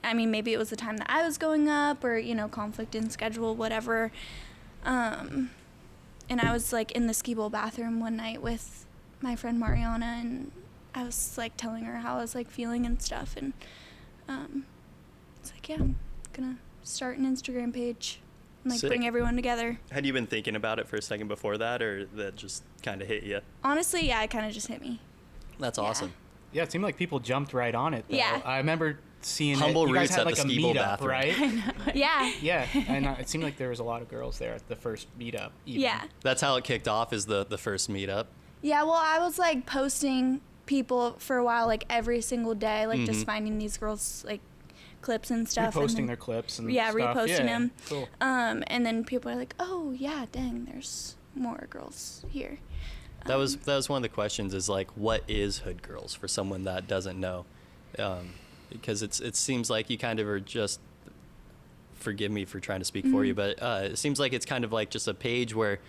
I mean, maybe it was the time that I was going up, or conflict in schedule, whatever. And I was like in the ski bowl bathroom one night with my friend Mariana, and I was like telling her how I was like feeling and stuff, and it's like, I'm gonna start an Instagram page and like Sick. bring everyone together. Had you been thinking about it for a second before that, or that just kind of hit you? Honestly, yeah, it kind of just hit me. That's Yeah. awesome. Yeah, it seemed like people jumped right on it. Though. Yeah. I remember seeing Humble it. You guys roots had at like the a ski bowl meetup, bathroom. right? Yeah. Yeah, and it seemed like there was a lot of girls there at the first meetup. Even. Yeah. That's how it kicked off, is the first meetup. Yeah, well, I was like posting people for a while, like every single day, like just finding these girls like clips and stuff. Reposting and then, their clips and yeah, stuff. reposting Yeah, them. Cool. And then people are like, oh yeah, dang, there's more girls here. That was one of the questions, is like, what is Hood Girls for someone that doesn't know? Because it seems like you kind of are just, forgive me for trying to speak for you, but it seems like it's kind of like just a page where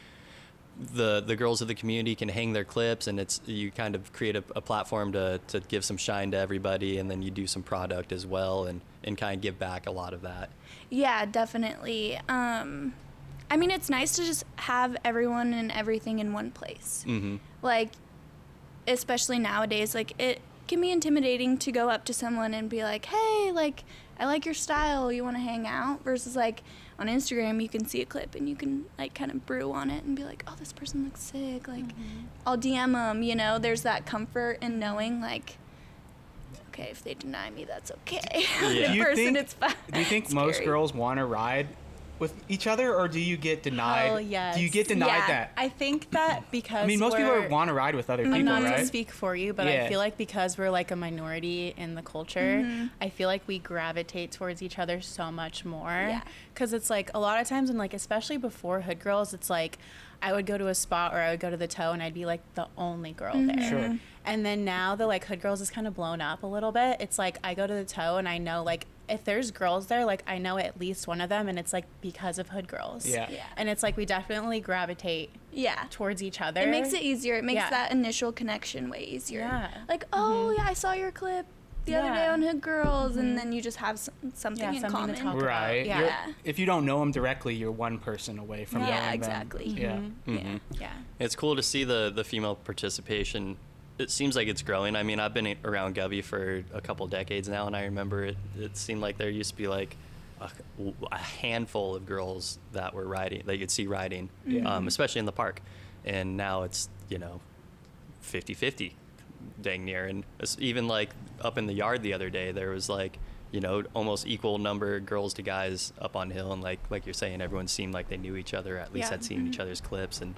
the girls of the community can hang their clips, and you kind of create a platform to give some shine to everybody, and then you do some product as well, and kind of give back a lot of that. Yeah, definitely. I mean, it's nice to just have everyone and everything in one place. Mm-hmm. Like, especially nowadays, like, it can be intimidating to go up to someone and be like, hey, like, I like your style, you want to hang out? Versus, like, on Instagram, you can see a clip and you can, like, kind of brew on it and be like, oh, this person looks sick. Like, I'll DM them, you know? There's that comfort in knowing, like, okay, if they deny me, that's okay. Yeah. The person, it's fine. Do you think most girls want to ride with each other, or do you get denied? Oh, yes. Do you get denied Yeah. that? I think that because I mean, most people want to ride with other people, not right? to speak for you, but Yeah. I feel like because we're like a minority in the culture, I feel like we gravitate towards each other so much more. Yeah. Because it's like a lot of times, and like especially before Hood Girls, it's like I would go to a spot or I would go to the toe and I'd be like the only girl there. Sure. And then now the like Hood Girls is kind of blown up a little bit. It's like I go to the toe and I know like if there's girls there, like I know at least one of them, and it's like because of Hood Girls. Yeah. Yeah. And it's like we definitely gravitate Yeah. towards each other. It makes it easier. It makes Yeah. that initial connection way easier. Yeah. Like, oh, yeah, I saw your clip the other day Yeah. on Hood Girls, and then you just have something Yeah, in something common. to talk about. Right. Yeah. You're- If you don't know them directly, you're one person away from knowing Yeah, them. exactly. Yeah. Yeah. Yeah. It's cool to see the female participation. It seems like it's growing. I mean, I've been around Govy for a couple decades now, and I remember it seemed like there used to be like a handful of girls that were riding, that you'd see riding, especially in the park. And now it's, 50-50 dang near. And it's even like up in the yard the other day, there was like, almost equal number of girls to guys up on hill. And like you're saying, everyone seemed like they knew each other, at least Yeah. had seen each other's clips. And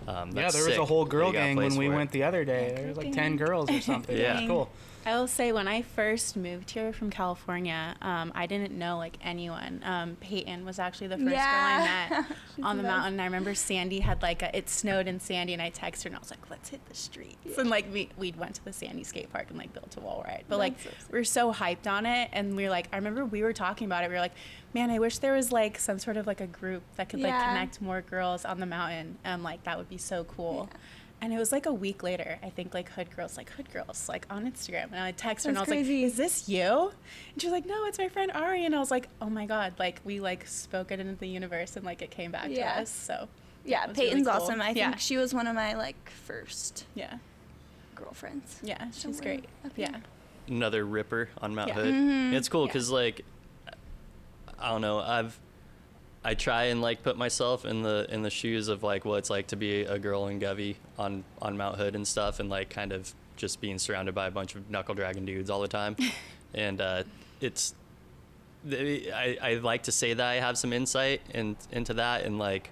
Yeah, that's there was sick a whole that girl you got a gang place when we for it. went the other day. There was like 10 girls or something. Yeah. It was cool. I will say when I first moved here from California, I didn't know like anyone. Peyton was actually the first girl I met on the mountain. I remember Sandy had like it snowed in Sandy, and I texted her and I was like, let's hit the streets. And like we went to the Sandy skate park and like built a wall ride. But like That's so sick. we were so hyped on it, and we were like, I remember we were talking about it. We were like, man, I wish there was like some sort of like a group that could like Yeah. connect more girls on the mountain. Like that would be so cool. Yeah. And it was like a week later, I think like Hood Girls like on Instagram. And I texted her and I was That's crazy. like, is this you? And she was like, no, it's my friend Ari. And I was like, oh my God, like we like spoke it into the universe and like it came back Yeah. to us. So Yeah, it was really Peyton's cool. awesome. I Yeah. think she was one of my, like, first Yeah. girlfriends. Yeah. She's Somewhere great. up Yeah. here. Another ripper on Mount Yeah. Hood. Mhm. It's cool Yeah. because like I don't know, I try and like put myself in the shoes of like what it's like to be a girl in Govy on Mount Hood and stuff, and like kind of just being surrounded by a bunch of knuckle dragging dudes all the time. And it's I like to say that I have some insight into that, and like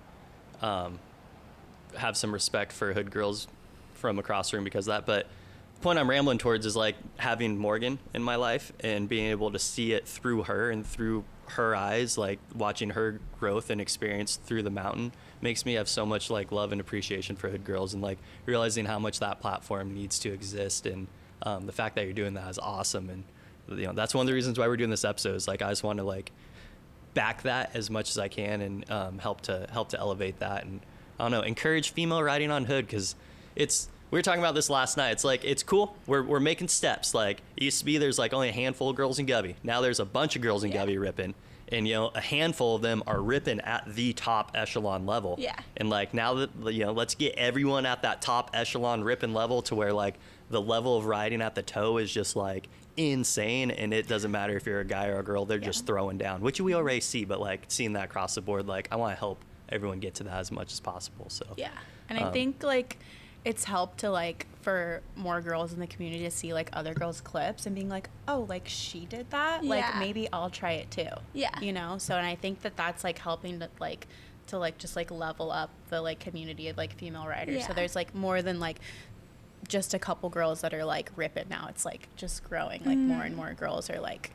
have some respect for Hood girls from across the room because of that. But the point I'm rambling towards is like having Morgan in my life and being able to see it through her and through her eyes, like watching her growth and experience through the mountain makes me have so much like love and appreciation for Hood girls, and like realizing how much that platform needs to exist, and the fact that you're doing that is awesome. And that's one of the reasons why we're doing this episode, is like I just want to like back that as much as I can and help to elevate that, and I don't know, encourage female riding on Hood, because we were talking about this last night. It's like, it's cool. We're making steps. Like, it used to be there's like only a handful of girls in Govy. Now there's a bunch of girls in Govy ripping. And, a handful of them are ripping at the top echelon level. Yeah. And like, now that, let's get everyone at that top echelon ripping level to where like the level of riding at the toe is just like insane. And it doesn't matter if you're a guy or a girl, they're just throwing down, which we already see, but like seeing that across the board, like I want to help everyone get to that as much as possible. So Yeah. And I think like it's helped to like for more girls in the community to see like other girls' clips and being like, oh, like she did that. Like Yeah. maybe I'll try it too. Yeah. So and I think that that's like helping to just like level up the like community of like female riders. So Yeah. there's like more than like just a couple girls that are like ripping now. It's like just growing. Like more and more girls are like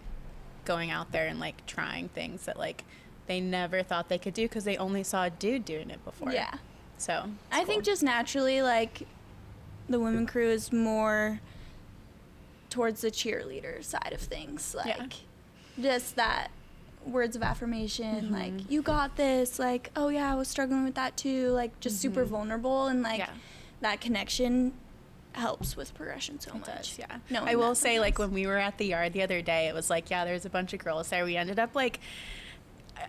going out there and like trying things that like they never thought they could do because they only saw a dude doing it before. Yeah. So I think just naturally, like, the women crew is more towards the cheerleader side of things. Like, Yeah. just that words of affirmation, like, you got this, like, oh yeah, I was struggling with that too, like, just super vulnerable, and like that connection helps with progression so much. Does, yeah. No, I will say, like, when we were at the yard the other day, it was like, yeah, there's a bunch of girls there. We ended up like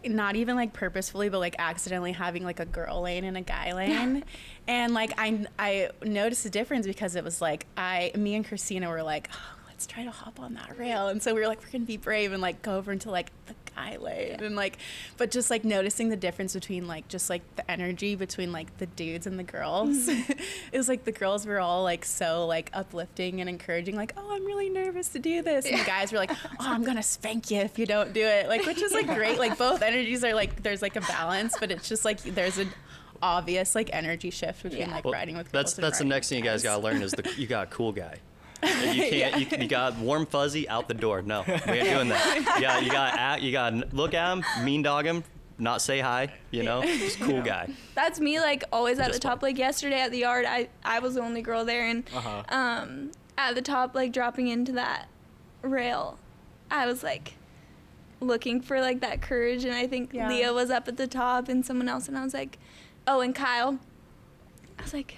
not even like purposefully, but like accidentally having like a girl lane and a guy lane. And like I noticed the difference because it was like me and Christina were like, oh, let's try to hop on that rail. And so we were like, we're gonna be brave and like go over into like the guy lane and like, but just like noticing the difference between like just like the energy between like the dudes and the girls. It was like the girls were all like so like uplifting and encouraging, like, oh, I'm really nervous to do this, and the guys were like, oh, I'm gonna spank you if you don't do it, like, which is like great. Like both energies are like, there's like a balance, but it's just like there's an obvious like energy shift between like riding with girls. That's the next thing you guys gotta learn is you got a cool guy. And you can't. You got warm fuzzy out the door. No, we ain't doing that. You got to look at him, mean dog him, not say hi. You know, just cool guy. That's me, like, always at the top. Like yesterday at the yard, I was the only girl there, and at the top, like dropping into that rail, I was like looking for like that courage, and I think Leah was up at the top and someone else, and I was like, oh, and Kyle. I was like,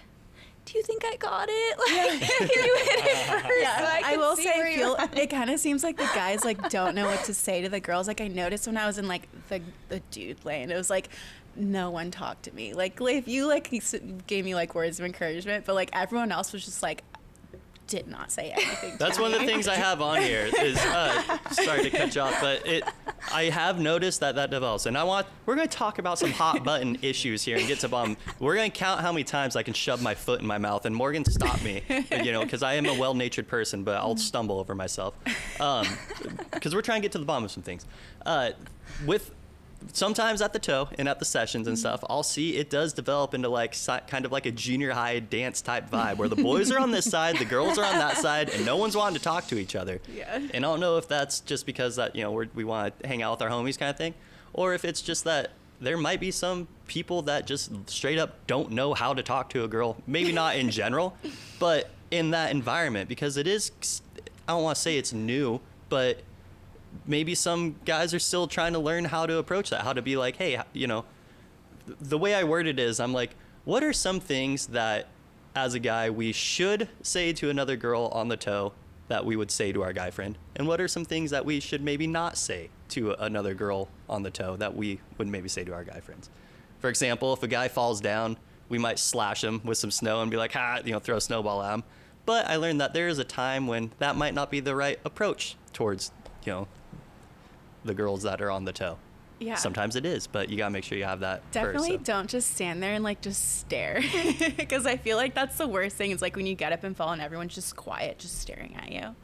do you think I got it? Like, can you hit it first? Yeah, so I will say, I feel it kind of seems like the guys like don't know what to say to the girls. Like I noticed when I was in like the dude lane, it was like no one talked to me. Like if you like gave me like words of encouragement, but like everyone else was just like did not say anything. That's one of the things I have on here is sorry to cut you off, but I have noticed that develops, and we're going to talk about some hot button issues here and get to bottom. We're going to count how many times I can shove my foot in my mouth, and Morgan stop me, you know, because I am a well-natured person, but I'll stumble over myself, because we're trying to get to the bottom of some things. Sometimes at the toe and at the sessions and stuff, I'll see it does develop into like kind of like a junior high dance type vibe where the boys are on this side, the girls are on that side, and no one's wanting to talk to each other. Yeah. And I don't know if that's just because that, you know, we want to hang out with our homies kind of thing, or if it's just that there might be some people that just straight up don't know how to talk to a girl. Maybe not in general, but in that environment, because it is, I don't want to say it's new, but maybe some guys are still trying to learn how to approach that, how to be like, hey, you know, the way I word it is, I'm like, what are some things that as a guy we should say to another girl on the toe that we would say to our guy friend? And what are some things that we should maybe not say to another girl on the toe that we would maybe say to our guy friends? For example, if a guy falls down, we might slash him with some snow and be like, you know, throw a snowball at him. But I learned that there is a time when that might not be the right approach towards, you know, the girls that are on the toe. Yeah. Sometimes it is, but you gotta make sure you have that. Definitely first, so. Don't just stand there and like just stare, because I feel like that's the worst thing. It's like when you get up and fall and everyone's just quiet, just staring at you.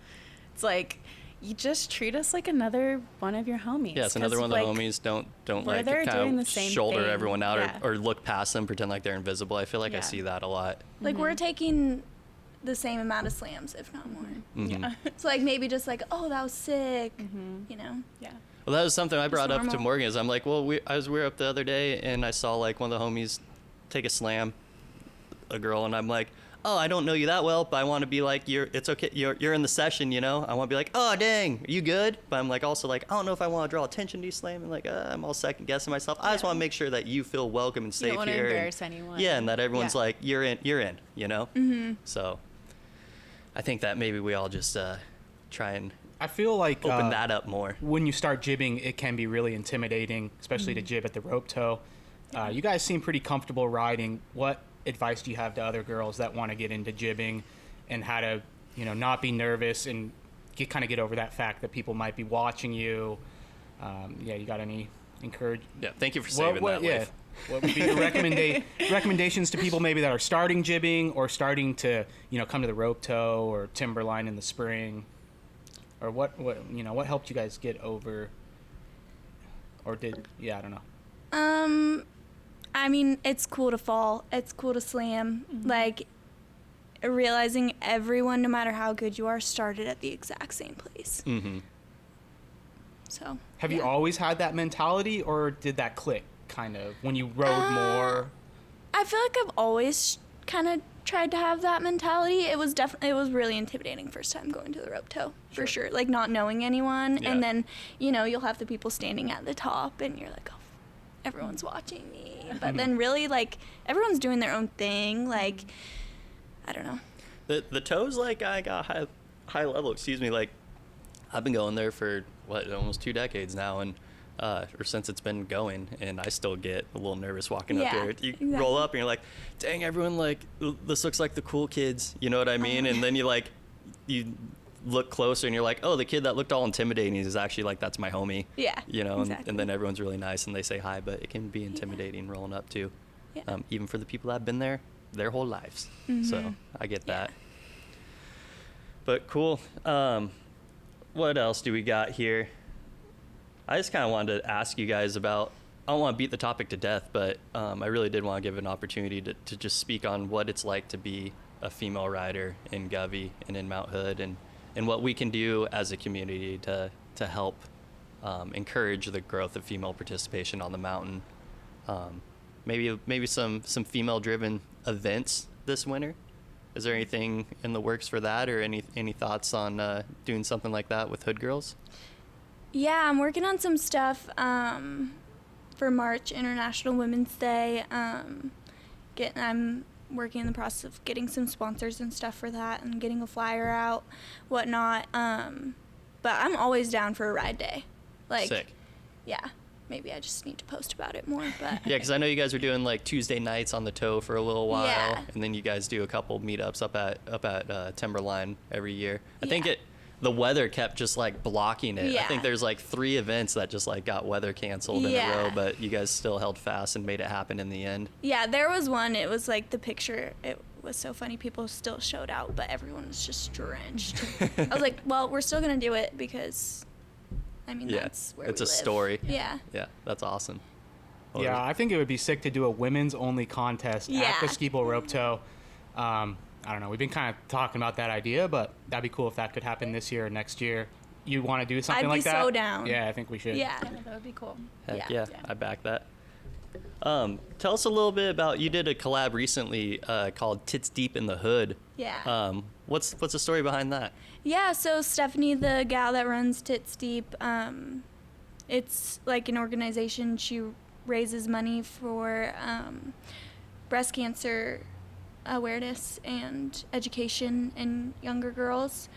It's like you just treat us like another one of your homies. Yes, another one of the homies. Don't like kind of shoulder everyone out or look past them, pretend like they're invisible. I feel like I see that a lot. Like we're taking the same amount of slams, if not more. Yeah. So like maybe just like, oh, that was sick, you know? Yeah. Well, that was something I brought up to Morgan. Is I'm like, well, we were up the other day and I saw like one of the homies take a slam, a girl, and I'm like, oh, I don't know you that well, but I want to be like, it's okay, you're in the session, you know? I want to be like, oh, dang, are you good? But I'm like also like, I don't know if I want to draw attention to you slamming. Like, I'm all second guessing myself. I just want to make sure that you feel welcome and safe here. You don't want to embarrass anyone. Yeah, and that everyone's like, you're in, you know? Mm-hmm. So I think that maybe we all just try and I feel like open that up more. When you start jibbing, it can be really intimidating, especially to jib at the rope toe. You guys seem pretty comfortable riding. What advice do you have to other girls that want to get into jibbing and how to, you know, not be nervous and kind of get over that fact that people might be watching you? You got any encouragement? Yeah, thank you for saving that. Yeah. What would be your recommendations to people maybe that are starting jibbing or starting to, you know, come to the rope toe or timberline in the spring? Or what helped you guys get over, or I don't know. I mean, it's cool to fall. It's cool to slam. Like, realizing everyone, no matter how good you are, started at the exact same place. Mm-hmm. So. Have you always had that mentality, or did that click kind of when you rode more? I feel like I've always kind of tried to have that mentality. It was really intimidating first time going to the rope tow, for sure. Like, not knowing anyone, Yeah. and then, you know, you'll have the people standing at the top, and you're like, oh, everyone's watching me. But then really, like, everyone's doing their own thing. Like, I don't know. The toes, like, I got high level, excuse me, like, I've been going there for, almost 2 decades now, and or since it's been going, and I still get a little nervous walking up Yeah, there. You exactly. roll up and you're like, dang, everyone, like, this looks like the cool kids, you know what I mean? And then you look closer and you're like, oh, the kid that looked all intimidating is actually, like, that's my homie. Yeah, You know, exactly. and then everyone's really nice and they say hi, but it can be intimidating rolling up too. Yeah. Even for the people that have been there their whole lives. So I get that. But cool. What else do we got here? I just kind of wanted to ask you guys about, I don't want to beat the topic to death, but I really did want to give an opportunity to just speak on what it's like to be a female rider in Govy and in Mount Hood, and what we can do as a community to help encourage the growth of female participation on the mountain. Maybe some female-driven events this winter. Is there anything in the works for that, or any thoughts on doing something like that with Hood Girls? Yeah, I'm working on some stuff for March, International Women's Day. I'm working in the process of getting some sponsors and stuff for that, and getting a flyer out, whatnot. But I'm always down for a ride day. Like, Sick. Yeah, maybe I just need to post about it more. But Yeah, because I know you guys are doing like Tuesday nights on the tow for a little while, Yeah. and then you guys do a couple meetups up at Timberline every year. I think Yeah. the weather kept just like blocking it. I Yeah. think there's like 3 events that just like got weather canceled in a Yeah. row, but you guys still held fast and made it happen in the end. yeah, there was one. It was like the picture. It was so funny. People still showed out, but everyone was just drenched. I was like, well, we're still gonna do it because, I mean, Yeah, that's where it's we a live. story. Yeah. Yeah, that's awesome. Yeah, I think it would be sick to do a women's only contest at Yeah. the ski bowl rope tow. I don't know. We've been kind of talking about that idea, but that'd be cool if that could happen this year or next year. You want to do something I'd like be that? so down. Yeah, I think we should. Yeah. Yeah, that would be cool. Heck Yeah. yeah, I back that. Tell us a little bit about, you did a collab recently called Tits Deep in the Hood. Yeah. What's the story behind that? Yeah, so Stephanie, the gal that runs Tits Deep, it's like an organization. She raises money for breast cancer awareness and education in younger girls.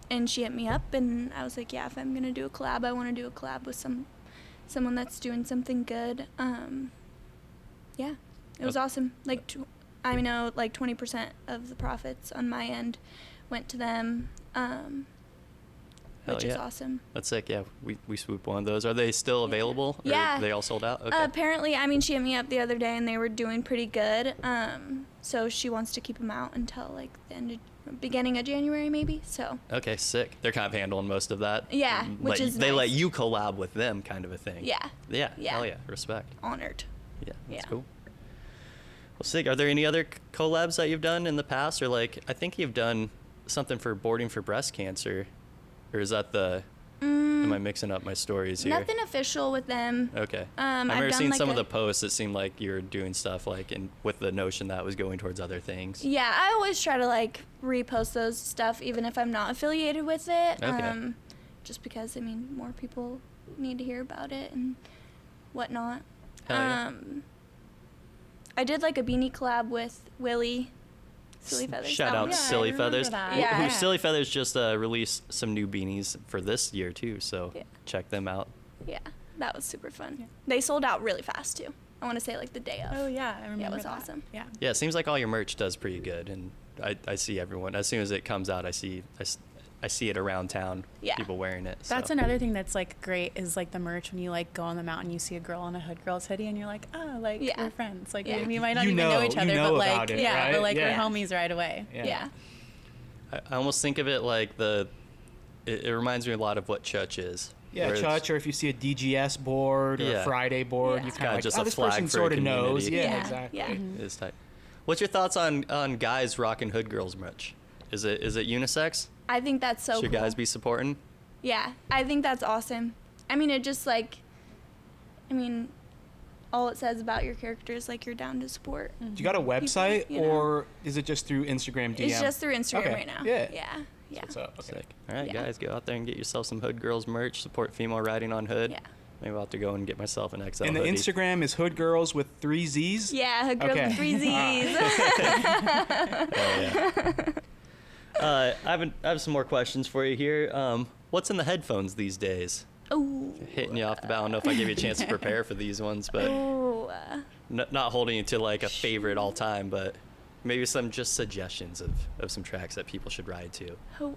And she hit me up, and I was like, yeah, if I'm going to do a collab, I want to do a collab with someone that's doing something good. Yeah, it was awesome. Like, I know like 20% of the profits on my end went to them, which is yeah. awesome. That's sick. Yeah, we swooped one of those. Are they still available? Or Yeah. they all sold out? Okay. Apparently, I mean, she hit me up the other day, and they were doing pretty good. So she wants to keep them out until like the beginning of January, maybe. So Okay, sick. They're kind of handling most of that. Yeah, which is they let nice. you collab with them, kind of a thing. yeah, Yeah. Yeah. Hell yeah. Respect. honored. Yeah, that's Yeah. cool. Well, sick. Are there any other collabs that you've done in the past, or like I think you've done something for Boarding for Breast Cancer, or is that the? Am I mixing up my stories here? Nothing official with them. Okay. I've I've never done seen like some of a- the posts. It seemed like you're doing stuff like with the notion that was going towards other things. Yeah, I always try to like repost those stuff, even if I'm not affiliated with it. Okay. Just because, I mean, more people need to hear about it and whatnot. Hell yeah. I did like a beanie collab with Willie. Silly Feathers. Shout That out one- Yeah, I Silly remember Feathers. that. Who Yeah. Silly Feathers just released some new beanies for this year too, so Yeah. check them out. Yeah, that was super fun. Yeah. They sold out really fast too. I want to say like the day of. Oh yeah, I remember. Yeah, it was that. awesome. Yeah. Yeah, it seems like all your merch does pretty good, and I see everyone as soon as it comes out. I see it around town. Yeah. People wearing it. That's so. another thing that's like great is like the merch when you like go on the mountain, you see a girl in a HoodGirlzzz hoodie, and you're like, oh, like Yeah. we're friends. Like Yeah. we might not You even know know- each you other, know but like about it, yeah, right? but like Yeah. we're homies right away. Yeah. I almost think of it like it reminds me a lot of what Chutch is. Yeah, where it's- Chutch, or if you see a DGS board or Yeah. a Friday board, Yeah. you It's kind of kinda like, just oh, a this flag person for a sort of knows. community. Yeah, Yeah, exactly. yeah. It is tight. What's your thoughts on guys rocking Hood Girls merch? Is it unisex? I think that's so Should cool. guys be supporting? Yeah, I think that's awesome. I mean, it just like, I mean, all it says about your character is like you're down to support. Do you got a website, you know. or is it just through Instagram DM? It's just through Instagram Okay. right now. Yeah. Yeah. What's up? Okay. Sick. All right, Yeah. guys, go out there and get yourself some Hood Girls merch. Support female riding on Hood. Yeah. Maybe I'll have to go and get myself an XL And the hoodie. Instagram is HoodGirlzzz with 3 Z's. Yeah, Hood Girls Okay. with 3 Z's. I have some more questions for you here. What's in the headphones these days? Oh. Hitting you off the bat. I don't know if I gave you a chance to prepare for these ones, but Oh. not holding you to like a favorite all time, but maybe some just suggestions of some tracks that people should ride to. Oh.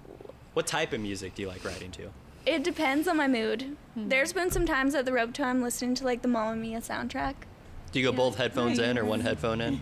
What type of music do you like riding to? It depends on my mood. There's been some times at the rope tour I'm listening to like the Mamma Mia soundtrack. Do you go both headphones in or one headphone in?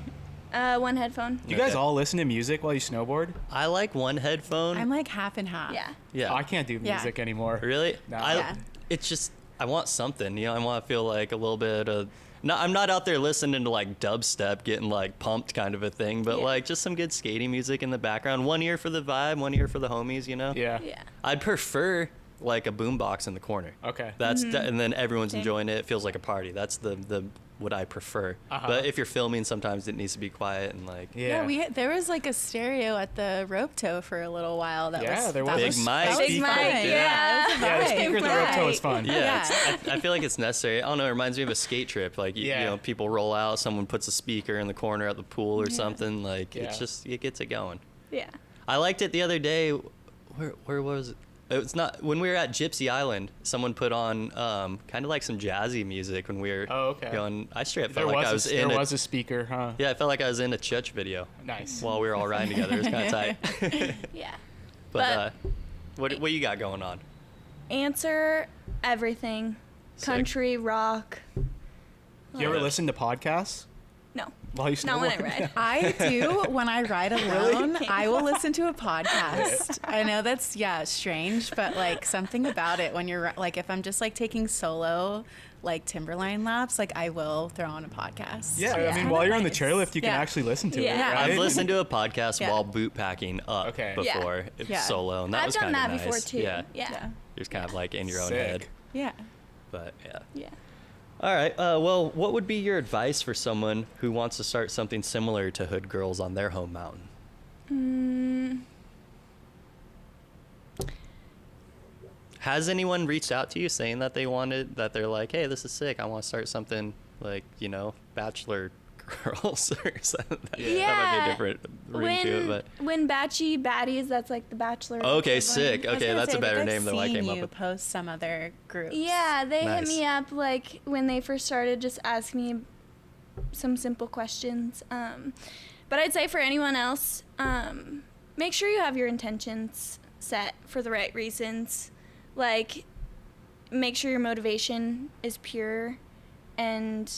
One headphone. Do you guys Okay. all listen to music while you snowboard? I like one headphone. I'm like half and half. Yeah. yeah. Oh, I can't do Yeah. music anymore. Really? No. Yeah. It's just I want something. I want to feel like a little bit of. No, I'm not out there listening to like dubstep, getting like pumped kind of a thing, but Yeah. like just some good skating music in the background. One ear for the vibe, one ear for the homies. Yeah. Yeah. I'd prefer like a boombox in the corner. Okay. That's and then everyone's Same. enjoying it. It feels like a party. That's the what I prefer. Uh-huh. But if you're filming, sometimes it needs to be quiet and like. Yeah. There was like a stereo at the rope toe for a little while. That Yeah, was there that was. Big Mike. That Big was Mike, fun. yeah. Yeah, it was a Yeah, the vibe. speaker at the rope toe is fun. Yeah, Yeah. I feel like it's necessary. I don't know. It reminds me of a skate trip. Like you Yeah. know, people roll out. Someone puts a speaker in the corner at the pool or Yeah. something. Like Yeah. it's just it gets it going. Yeah. I liked it the other day. Where was it? It's not when we were at Gypsy Island. Someone put on kind of like some jazzy music when we were Oh, okay. going. I straight up There felt like I was was there in was a speaker, huh? yeah, I felt like I was in a church video Nice. while we were all riding together. It was kind of tight. Yeah. But what you got going on? Answer everything. Sick. Country, rock. You ever listen to podcasts No. while you snowboard? Not when I ride. I do when I ride alone. I will listen to a podcast. I know that's strange, but like something about it when you're like if I'm just like taking solo like timberline laps, like I will throw on a podcast. Yeah, I Yeah. mean, while you're on the Nice. chairlift, you can Yeah. actually listen to Yeah. it. Right? I've listened to a podcast Yeah. while boot packing up Okay. Yeah. before Yeah. solo, and that I've was done kind of that nice. before too. Yeah, Yeah. Yeah. you're just kind of like in your own Sick. head. Yeah. But yeah. Yeah. All right. Well, what would be your advice for someone who wants to start something similar to Hood Girls on their home mountain? Has anyone reached out to you saying that they're like, hey, this is sick. I want to start something like, Bachelor Girls or something. That might be Yeah. a different ring to it, but. When Batchy Baddies, that's like the Bachelor. Okay, equivalent. sick. I was Okay, gonna that's say, a better I've name than I seen came up you with. post some other groups. Yeah, they Nice. hit me up like when they first started, just ask me some simple questions. But I'd say for anyone else, make sure you have your intentions set for the right reasons. Like, make sure your motivation is pure, and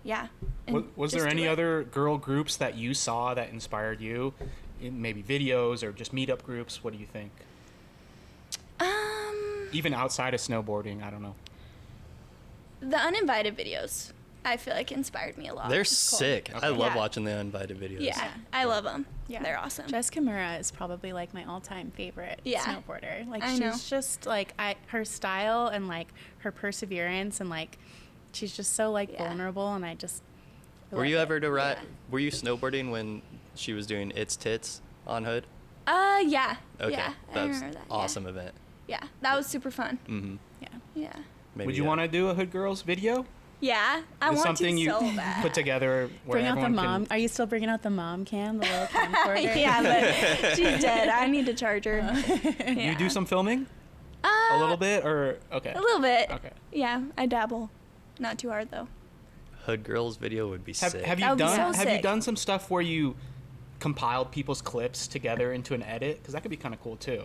yeah. and Was just there do any it. other girl groups that you saw that inspired you? In maybe videos or just meetup groups? What do you think? Even outside of snowboarding, I don't know. The uninvited videos, I feel like inspired me a lot. They're It's cool. sick. I love Yeah. watching the uninvited videos. Yeah, I love them. Yeah. They're awesome. Jessica Mura is probably like my all-time favorite Yeah. snowboarder. Like I she's know. just like her style and like her perseverance and like she's just so like Yeah. vulnerable and I just Were love you it. ever to ride? Yeah. Were you snowboarding when she was doing It's Tits on Hood? Yeah. Okay, Yeah, I that was remember that. awesome event. Yeah, that was super fun. Mm-hmm. Yeah. Yeah. Maybe, Would you want to do a Hood Girls video? Yeah, I Is want something to you so bad. put together where Bring out the everyone mom. can... Are you still bringing out the mom cam, the little camcorder? yeah, but she's dead. I need to charge her. You do some filming? A little bit, or okay? A little bit. Okay. Yeah, I dabble. Not too hard though. Hood Girls video would be Have, sick. have That you would be done so Have you sick. done some stuff where you compiled people's clips together into an edit? Because that could be kind of cool too.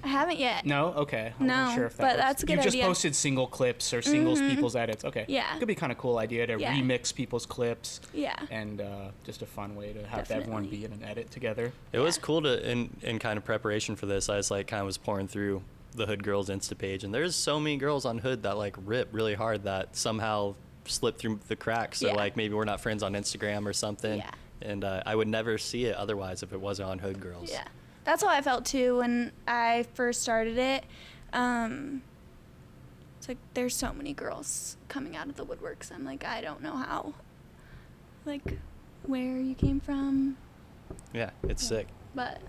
I haven't yet. No, okay. I'm not No, sure if that but works. that's a good You just idea. posted single clips or singles people's edits. Okay. Yeah. Could be kind of cool idea to Yeah. remix people's clips. Yeah. And just a fun way to have everyone Definitely. be in an edit together. It was Yeah. cool to in kind of preparation for this. I was like kind of was pouring through the Hood Girls Insta page, and there's so many girls on Hood that like rip really hard that somehow slip through the cracks. Or Yeah. like maybe we're not friends on Instagram or something. Yeah. And I would never see it otherwise if it wasn't on Hood Girls. Yeah. That's how I felt too when I first started it. It's like there's so many girls coming out of the woodworks. I'm like, I don't know how. Like, where you came from. Yeah, it's sick. But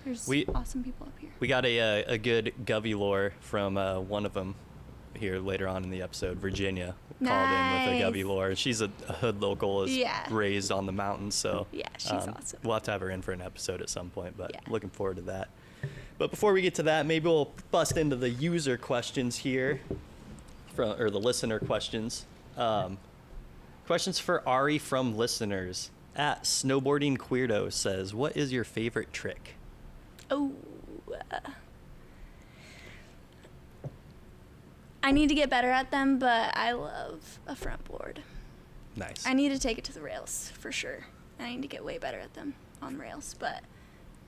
there's awesome people up here. We got a good Govy lore from one of them here later on in the episode. Virginia called in with a Govy lore. She's a hood local, is raised on the mountains, so yeah, she's awesome. We'll have to have her in for an episode at some point, but looking forward to that. But before we get to that, maybe we'll bust into the user questions here, or the listener questions. Questions for Ari from listeners. At Snowboarding Queerdo says, what is your favorite trick? Oh, I need to get better at them, but I love a front board. Nice. I need to take it to the rails for sure. I need to get way better at them on rails, but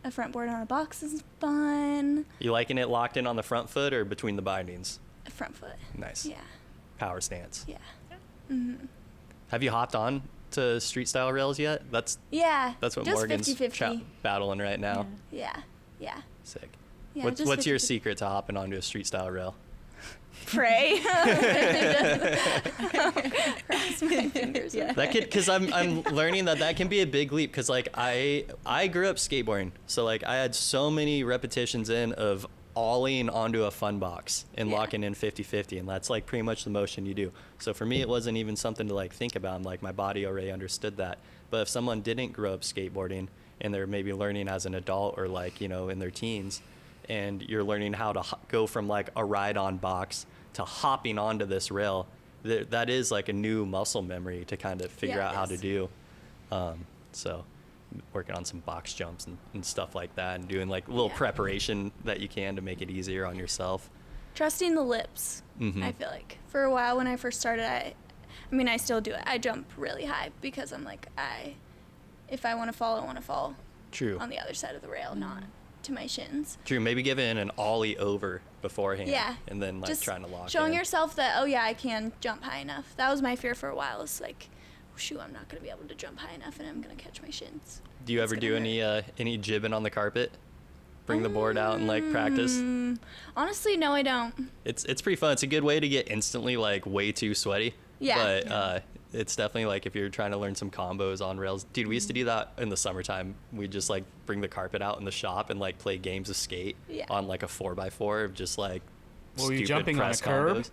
a front board on a box is fun. You liking it locked in on the front foot or between the bindings? A front foot. Nice. Yeah. Power stance. Yeah. Mm-hmm. Have you hopped on to street style rails yet? That's what just Morgan's 50-50. battling right now. Yeah. Yeah. Sick. Yeah, What's your secret to hopping onto a street style rail? Pray. Cross my fingers. Yeah. That could, because I'm learning that can be a big leap, because like I grew up skateboarding, so like I had so many repetitions of olling onto a fun box and locking in 50-50, and that's like pretty much the motion you do. So for me, it wasn't even something to like think about. I'm like, my body already understood that. But if someone didn't grow up skateboarding and they're maybe learning as an adult or like, you know, in their teens, and you're learning how to go from like a ride-on box to hopping onto this rail, that is like a new muscle memory to kind of figure out how to do. So working on some box jumps and stuff like that, and doing like little preparation that you can to make it easier on yourself. Trusting the lips. Mm-hmm. I feel like for a while when I first started, I mean, I still do it. I jump really high because I'm like, if I want to fall, I want to fall True. on the other side of the rail, not to my shins. True. Maybe giving an ollie over beforehand. Yeah. And then like just trying to lock showing in. yourself that, oh yeah, I can jump high enough. That was my fear for a while. It's like, shoot, I'm not going to be able to jump high enough and I'm going to catch my shins. Do you ever do any jibbing on the carpet? Bring the board out and like practice? Honestly, no, I don't. It's pretty fun. It's a good way to get instantly like way too sweaty. Yeah. But it's definitely like if you're trying to learn some combos on rails. Dude, we used to do that in the summertime. We'd just like bring the carpet out in the shop and like play games of skate on like a 4x4 of just like Were you stupid jumping on a press curb? combos.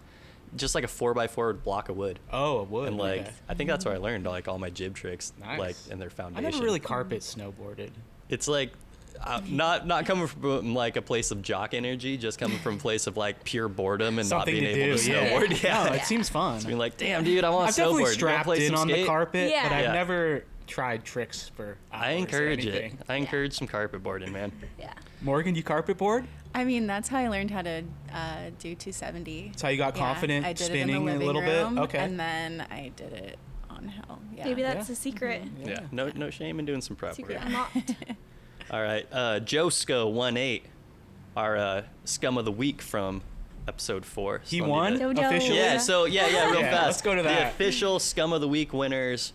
Just like a 4x4 with block of wood. Oh, a wood. And like, okay. I think that's where I learned like all my jib tricks, Nice. like in their I foundation. never really carpet snowboarded. It's like not coming from like a place of jock energy, just coming from a place of like pure boredom and Something not being to able do, to snowboard. Yeah. No, it seems fun. Being like, damn, dude, I want I've to snowboard. definitely You wanna strapped play in some on the skate? carpet, Yeah. but I've Yeah. never tried tricks for hours I encourage or it. anything. I encourage some carpet boarding, man. Yeah. Morgan, you carpet board? I mean, that's how I learned how to do 270. That's how you got confident I did spinning it in the a living little room, bit? Okay. And then I did it on hill. Yeah. Maybe that's Yeah. the secret. Yeah. No shame in doing some prep Secret work. unlocked. All right. Josco18, our Scum of the Week from episode 4. He So I need won to- Dojo. officially? Yeah, so real Yeah, fast. let's go to The that. official Scum of the Week winners.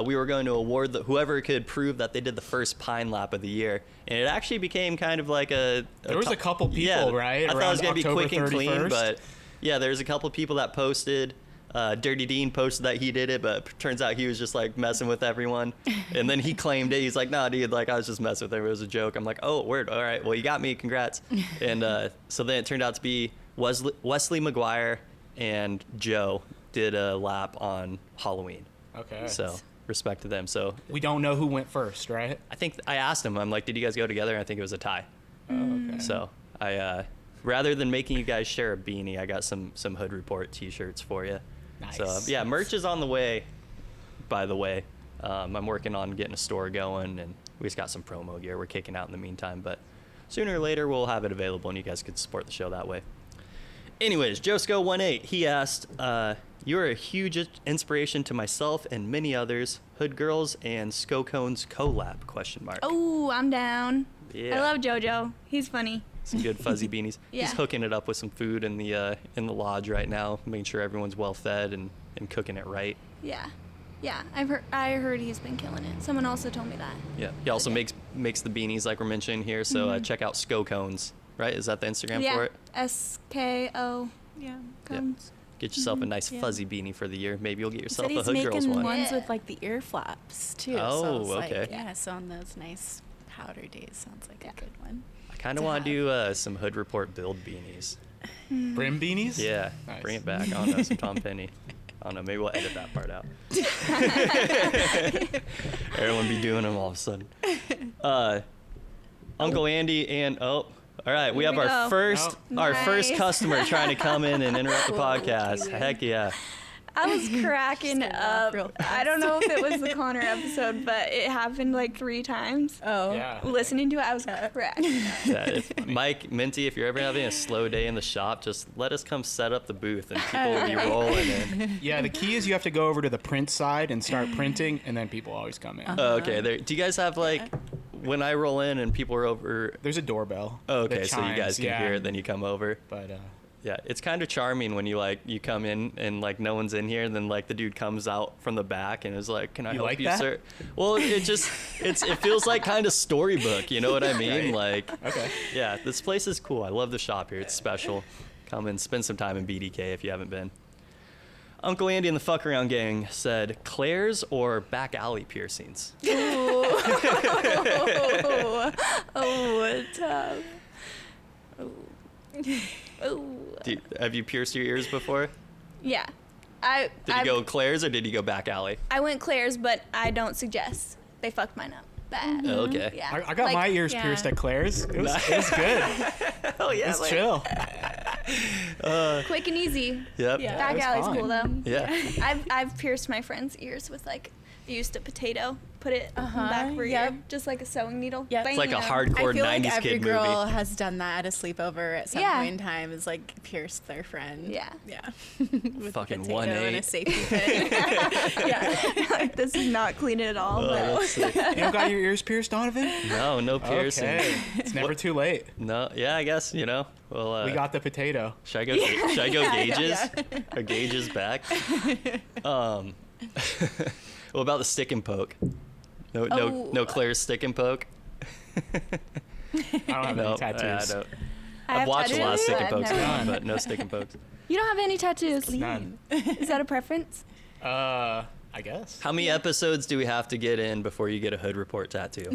We were going to award whoever could prove that they did the first pine lap of the year, and it actually became kind of like There was a couple people, right? I thought it was around gonna be October quick and clean, 31st? but yeah, there's a couple people that posted. Dirty Dean posted that he did it, but turns out he was just like messing with everyone, and then he claimed it. He's like, "Nah, dude, like I was just messing with everyone. It was a joke." I'm like, "Oh, word. All right. Well, you got me. Congrats." And so then it turned out to be Wesley McGuire and Joe did a lap on Halloween. Okay. So respect to them. So We don't know who went first, right? I think I asked him, I'm like, did you guys go together? And I think it was a tie. Oh, okay. So I, rather than making you guys share a beanie, I got some Hood Report t-shirts for you. Nice. So yeah, merch is on the way, by the way. I'm working on getting a store going, and we just got some promo gear we're kicking out in the meantime, but sooner or later we'll have it available and you guys could support the show that way. Anyways, Josco18, he asked, you're a huge inspiration to myself and many others. Hood Girls and Skokone's collab, ? Oh, I'm down. Yeah. I love JoJo. He's funny. Some good fuzzy beanies. Yeah. He's hooking it up with some food in the lodge right now, making sure everyone's well fed and cooking it right. Yeah. Yeah. I heard he's been killing it. Someone also told me that. Yeah. He also makes the beanies like we're mentioning here, so check out Skokones, right? Is that the Instagram for it? SKO. Yeah. Cones. Get yourself a nice Yeah. fuzzy beanie for the year. Maybe you'll get He yourself said a he's Hood Girls making one. ones Yeah. with like the ear flaps too. Oh, so it's okay. Like, yeah, so on those nice powder days sounds like a good one. I kind of to want to have. do some Hood Report build beanies. Brim beanies? Yeah, Nice. bring it back. I don't know, some Tom Penny. I don't know, maybe we'll edit that part out. Everyone be doing them all of a sudden. Uncle Andy and all right, we Here have we our go. first Nice. customer trying to come in and interrupt the podcast. Heck yeah. I was cracking Spin off up. real I don't know if it was the Connor episode, but it happened like 3 times. Oh. Yeah. Listening to it, I was cracking up. Yeah, Mike, Minty, if you're ever having a slow day in the shop, just let us come set up the booth and people will be rolling in. Yeah, the key is you have to go over to the print side and start printing, and then people always come in. Oh, okay, there. Do you guys have like, when I roll in and people are over? There's a doorbell. Oh, that okay, so you guys chimes, can yeah. hear it, then you come over. But Yeah, it's kind of charming when you come in and like no one's in here, and then like the dude comes out from the back and is like, "Can I You help like you, that? sir?" Well, it feels like kind of storybook, you know what I mean? Right. Like, okay. yeah, this place is cool. I love the shop here. It's special. Come and spend some time in BDK if you haven't been. Uncle Andy and the Fuck Around Gang said, Claire's or back alley piercings? Oh, tough. Oh. Have you pierced your ears before? Yeah. Did you go Claire's or did you go back alley? I went Claire's, but I don't suggest. They fucked mine up bad. Oh, okay. Yeah. I got my ears yeah. pierced at Claire's. It was good. Oh yeah, It's chill. Quick and easy. Yep. Yeah. Back it was alley's fun. cool though. Yeah. I've pierced my friend's ears with like, I used a potato, put it Uh-huh, back for yep. ear, just like a sewing needle. Yep. It's like a Bam. hardcore I feel 90s like every kid girl movie. has done that at a sleepover at some Yeah. point in time. Is like pierced their friend. Yeah. Yeah. With Fucking a potato and 1-8. a safety pin. yeah. Like, this is not clean at all. Oh, but that's sick. You don't got your ears pierced, Donovan? No piercing. Okay. It's never too late. No, yeah, I guess, Well, We got the potato. should I go Gauges? Or Gauges back? What about the stick and poke? No Oh. Claire's stick and poke? I don't have No, any tattoos. I don't. I I've have watched a lot of tattoos, stick and but pokes, never- None. but no stick and pokes. You don't have any tattoos. None. Is that a preference? I guess. How many episodes do we have to get in before you get a Hood Report tattoo?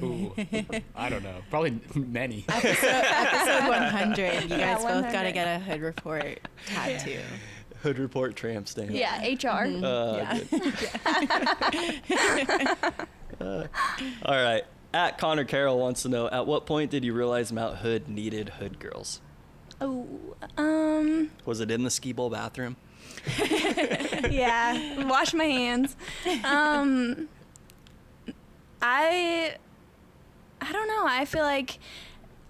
Ooh. I don't know. Probably many. Episode 100. You guys both 100. got to get a Hood Report tattoo. Hood Report tramp stamp. Yeah, HR. Yeah. Good. All right. At Connor Carroll wants to know, at what point did you realize Mount Hood needed Hood Girls? Oh, Was it in the ski bowl bathroom? yeah. Wash my hands. I don't know. I feel like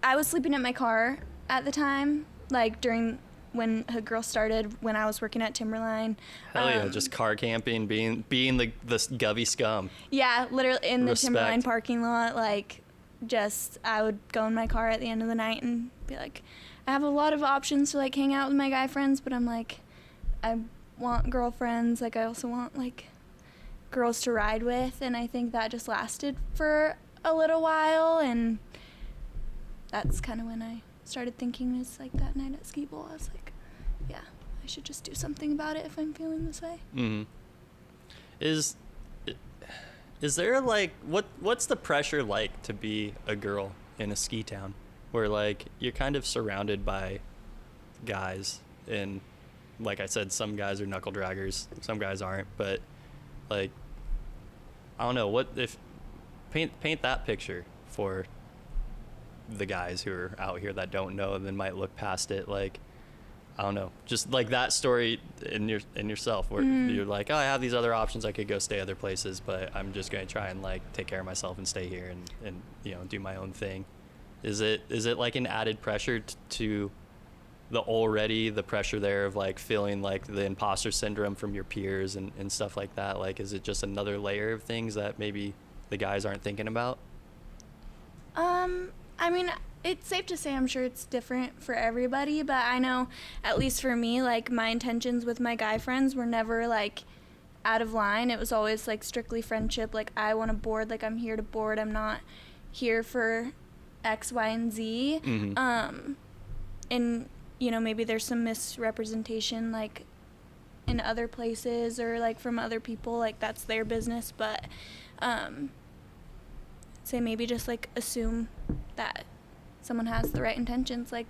I was sleeping in my car at the time, like during when Hood Girl started, when I was working at Timberline. Hell yeah, just car camping, being the Govy Scum. Yeah, literally in the Respect. Timberline parking lot, like just I would go in my car at the end of the night and be like, I have a lot of options to like hang out with my guy friends, but I'm like, I want girlfriends, like I also want like girls to ride with, and I think that just lasted for a little while, and that's kind of when I started thinking, is like that night at Ski Bowl, I was like, yeah, I should just do something about it if I'm feeling this way. Mm-hmm. Is there like what's the pressure like to be a girl in a ski town where like you're kind of surrounded by guys, and like I said, some guys are knuckle draggers, some guys aren't, but like I don't know, what if paint that picture for the guys who are out here that don't know and then might look past it, like I don't know, just like that story in yourself where you're like, oh, I have these other options, I could go stay other places, but I'm just going to try and like take care of myself and stay here and do my own thing. Is it like an added pressure to the pressure there of like feeling like the imposter syndrome from your peers and stuff like that? Like, is it just another layer of things that maybe the guys aren't thinking about? I mean, it's safe to say I'm sure it's different for everybody, but I know, at least for me, like, my intentions with my guy friends were never, like, out of line. It was always, like, strictly friendship. Like, I want to board. Like, I'm here to board. I'm not here for X, Y, and Z. Mm-hmm. And you know, maybe there's some misrepresentation, like, in other places or, like, from other people, like, that's their business, but, say maybe just, like, assume that someone has the right intentions, like,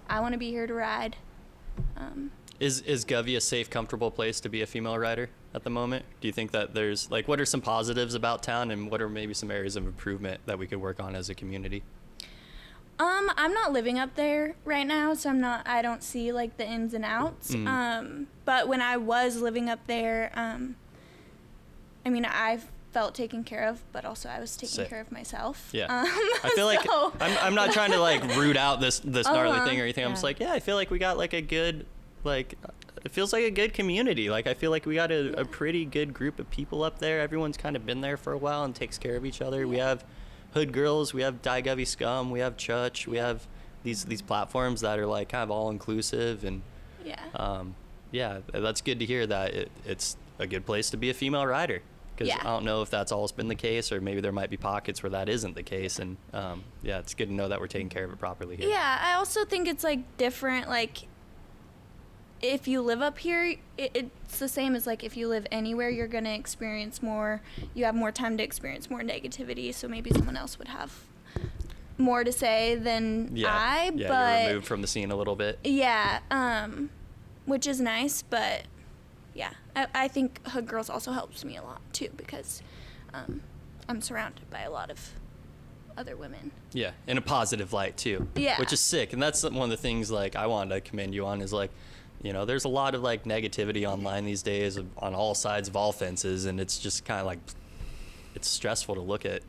I want to be here to ride. Is Govy a safe, comfortable place to be a female rider at the moment? Do you think that there's, like, what are some positives about town, and what are maybe some areas of improvement that we could work on as a community? I'm not living up there right now, so I don't see, like, the ins and outs. But when I was living up there, I mean, I felt taken care of, but also I was taking care of myself. Yeah. I feel like I'm not trying to, like, root out this gnarly thing or anything. I'm just like, yeah, I feel like we got, like, a good, like, it feels like a good community. Like, I feel like we got a pretty good group of people up there. Everyone's kind of been there for a while and takes care of each other. We have HoodGirlzzz, we have Govy Scum, we have Chutch, we have these platforms that are, like, kind of all inclusive, and yeah, that's good to hear that it's a good place to be a female rider, because I don't know if that's always been the case, or maybe there might be pockets where that isn't the case, and yeah, it's good to know that we're taking care of it properly here. Yeah, I also think it's, like, different, like, if you live up here, it's the same as, like, if you live anywhere, you're going to experience more, you have more time to experience more negativity, so maybe someone else would have more to say than I, but you're removed from the scene a little bit. Yeah, which is nice, but yeah, I think HoodGirlzzz also helps me a lot, too, because I'm surrounded by a lot of other women. Yeah, in a positive light, too. Yeah. Which is sick, and that's one of the things, like, I wanted to commend you on is, like, you know, there's a lot of, like, negativity online these days on all sides of all fences, and it's just kind of like, it's stressful to look at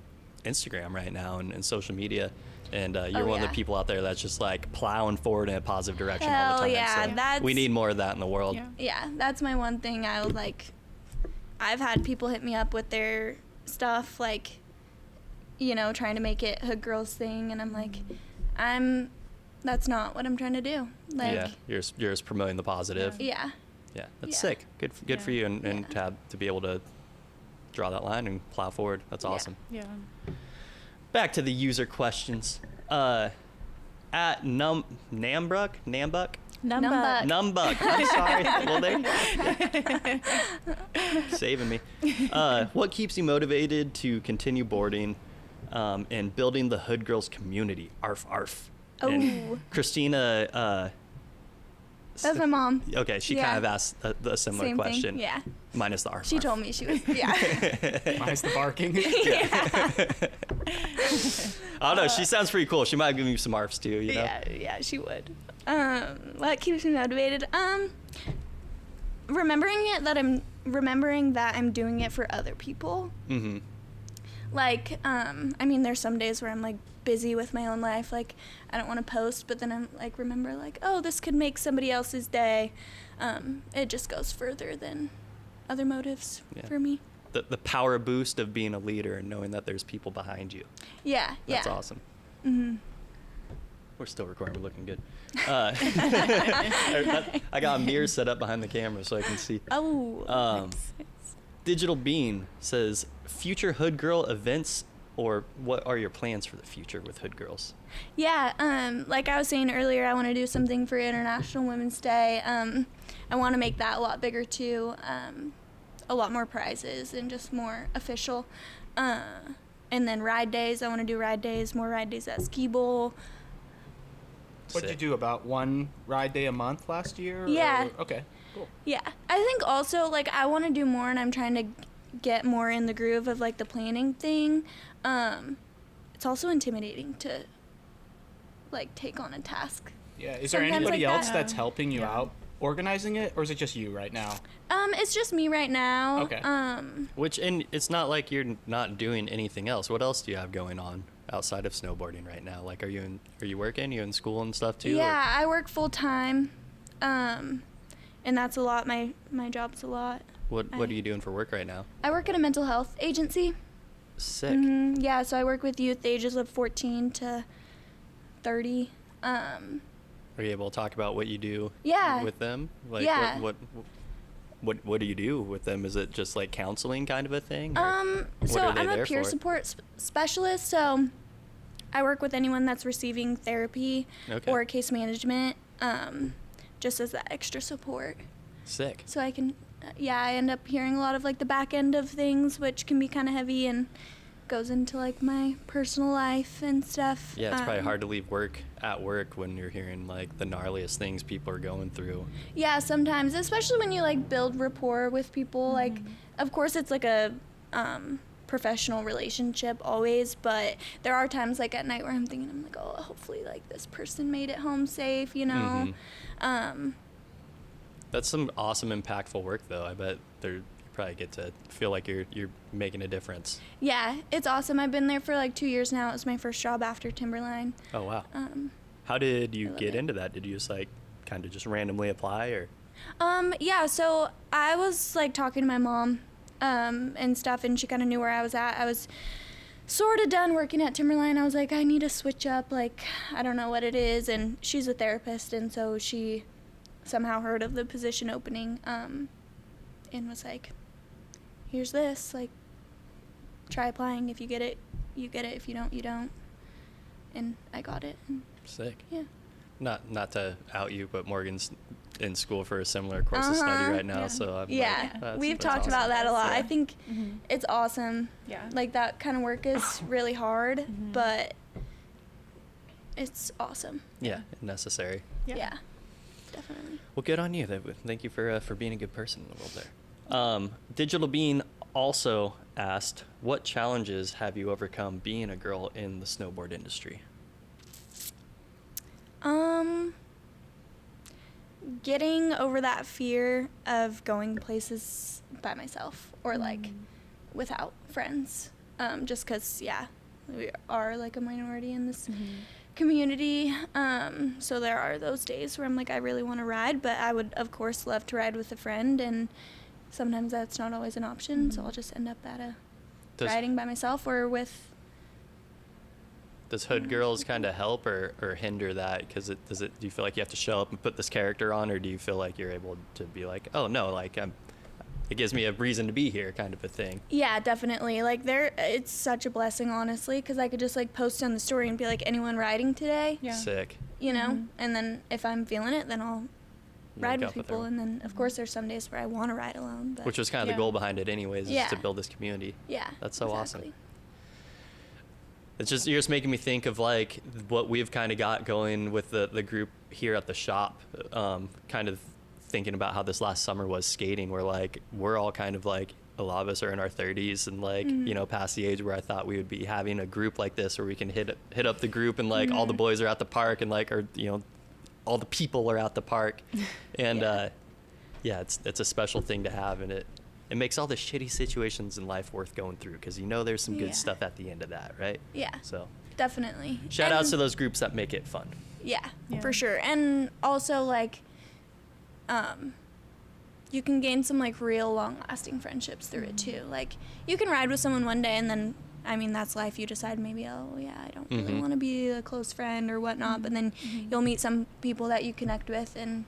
Instagram right now and social media, and you're one of the people out there that's just, like, plowing forward in a positive direction all the time. Yeah, so we need more of that in the world. Yeah, that's my one thing. I've had people hit me up with their stuff, like, you know, trying to make it HoodGirlzzz thing, and I'm like, that's not what I'm trying to do. Like, yeah, you're just promoting the positive. Yeah. Yeah, that's sick. Good for you, and to be able to draw that line and plow forward. That's awesome. Yeah. Back to the user questions. At Nambuck. I'm sorry. Well, saving me. What keeps you motivated to continue boarding and building the HoodGirlzzz community? Arf, arf. Oh. And Christina. That's my mom. Okay, she kind of asked a similar Same question. Thing. Yeah. Minus the arf. She told me she was. Yeah. Minus the barking. I don't know. She sounds pretty cool. She might give me some arfs too. You know? Yeah, she would. What keeps me motivated? Remembering that I'm doing it for other people. Mm-hmm. Like, I mean, there's some days where I'm, like, busy with my own life, like, I don't want to post, but then I'm, like, remember, like, oh, this could make somebody else's day. It just goes further than other motives for me. The power boost of being a leader and knowing that there's people behind you. Yeah. That's awesome. Mm-hmm. We're still recording. We're looking good. I got a mirror set up behind the camera so I can see. Oh. Nice. Digital Bean says, future Hood Girl events, or what are your plans for the future with HoodGirlzzz? Yeah, like I was saying earlier, I want to do something for International Women's Day. I want to make that a lot bigger too, a lot more prizes and just more official. And then ride days, I want to do more ride days at Ski Bowl. What'd you do, about one ride day a month last year? Yeah. Okay, cool. Yeah, I think also, like, I want to do more, and I'm trying to get more in the groove of, like, the planning thing. It's also intimidating to, like, take on a task. Yeah, is there anybody else that's helping you out organizing it, or is it just you right now? It's just me right now. Okay. And it's not like you're not doing anything else. What else do you have going on outside of snowboarding right now? Like, are you working? Are you in school and stuff too? Yeah, I work full time, and that's a lot. My job's a lot. What are you doing for work right now? I work at a mental health agency. Sick. Mm-hmm. Yeah, so I work with youth ages of 14 to 30. Are you able to talk about what you do with them? Like, yeah. What do you do with them? Is it just like counseling kind of a thing? So I'm a peer support specialist, so I work with anyone that's receiving therapy or case management. just as that extra support. Sick. So I can, I end up hearing a lot of like the back end of things, which can be kind of heavy and goes into like my personal life and stuff. Yeah, it's probably hard to leave work at work when you're hearing like the gnarliest things people are going through. Yeah, sometimes, especially when you like build rapport with people. Like, of course, it's like a professional relationship always, but there are times like at night where I'm thinking, I'm like, oh, hopefully like this person made it home safe, you know. That's some awesome, impactful work, though. I bet you probably get to feel like you're making a difference. Yeah, it's awesome. I've been there for like 2 years now. It was my first job after Timberline. Oh, wow. How did you get into that? Did you just like kind of just randomly apply, or? Yeah, so I was like talking to my mom and stuff, and she kind of knew where I was at. I was sort of done working at Timberline. I was like, I need to switch up. Like, I don't know what it is. And she's a therapist, and so she somehow heard of the position opening and was like, here's this, like, try applying. If you get it, you get it. If you don't, you don't. And I got it. And sick. yeah. Not to out you, but Morgan's in school for a similar course of study right now, so I'm like, we've that's talked awesome. about that a lot. Yeah. I think it's awesome. Yeah. Like, that kind of work is really hard, but it's awesome. Yeah, necessary. Yeah, definitely. Well, good on you. Thank you for being a good person in the world there. Digital Bean also asked, what challenges have you overcome being a girl in the snowboard industry? Getting over that fear of going places by myself or like without friends. Just 'cause, we are like a minority in this community. So there are those days where I'm like, I really want to ride, but I would of course love to ride with a friend, and sometimes that's not always an option. So I'll just end up at riding by myself or with. Does HoodGirlzzz kind of help or hinder that? Because do you feel like you have to show up and put this character on, or do you feel like you're able to be like, oh no, like it gives me a reason to be here, kind of a thing? Yeah, definitely. Like it's such a blessing, honestly, because I could just like post on the story and be like, anyone riding today? Yeah. Sick. You know, and then if I'm feeling it, then I'll ride Link with up people, them. and then of course there's some days where I want to ride alone. But Which was kind of the goal behind it, anyways, is to build this community. Yeah, that's so awesome. exactly. You're just making me think of like what we've kind of got going with the group here at the shop. Kind of thinking about how this last summer was skating, where like we're all kind of like, a lot of us are in our 30s and like you know, past the age where I thought we would be having a group like this where we can hit up the group and like all the boys are at the park and like, or you know, all the people are at the park, and it's a special thing to have, and it makes all the shitty situations in life worth going through, because you know there's some good stuff at the end of that, right? Yeah, so definitely. shout outs to those groups that make it fun. Yeah, for sure. And also like you can gain some like real long lasting friendships through it too. Like, you can ride with someone one day and then, I mean, that's life. You decide maybe, oh yeah, I don't really want to be a close friend or whatnot, but then you'll meet some people that you connect with and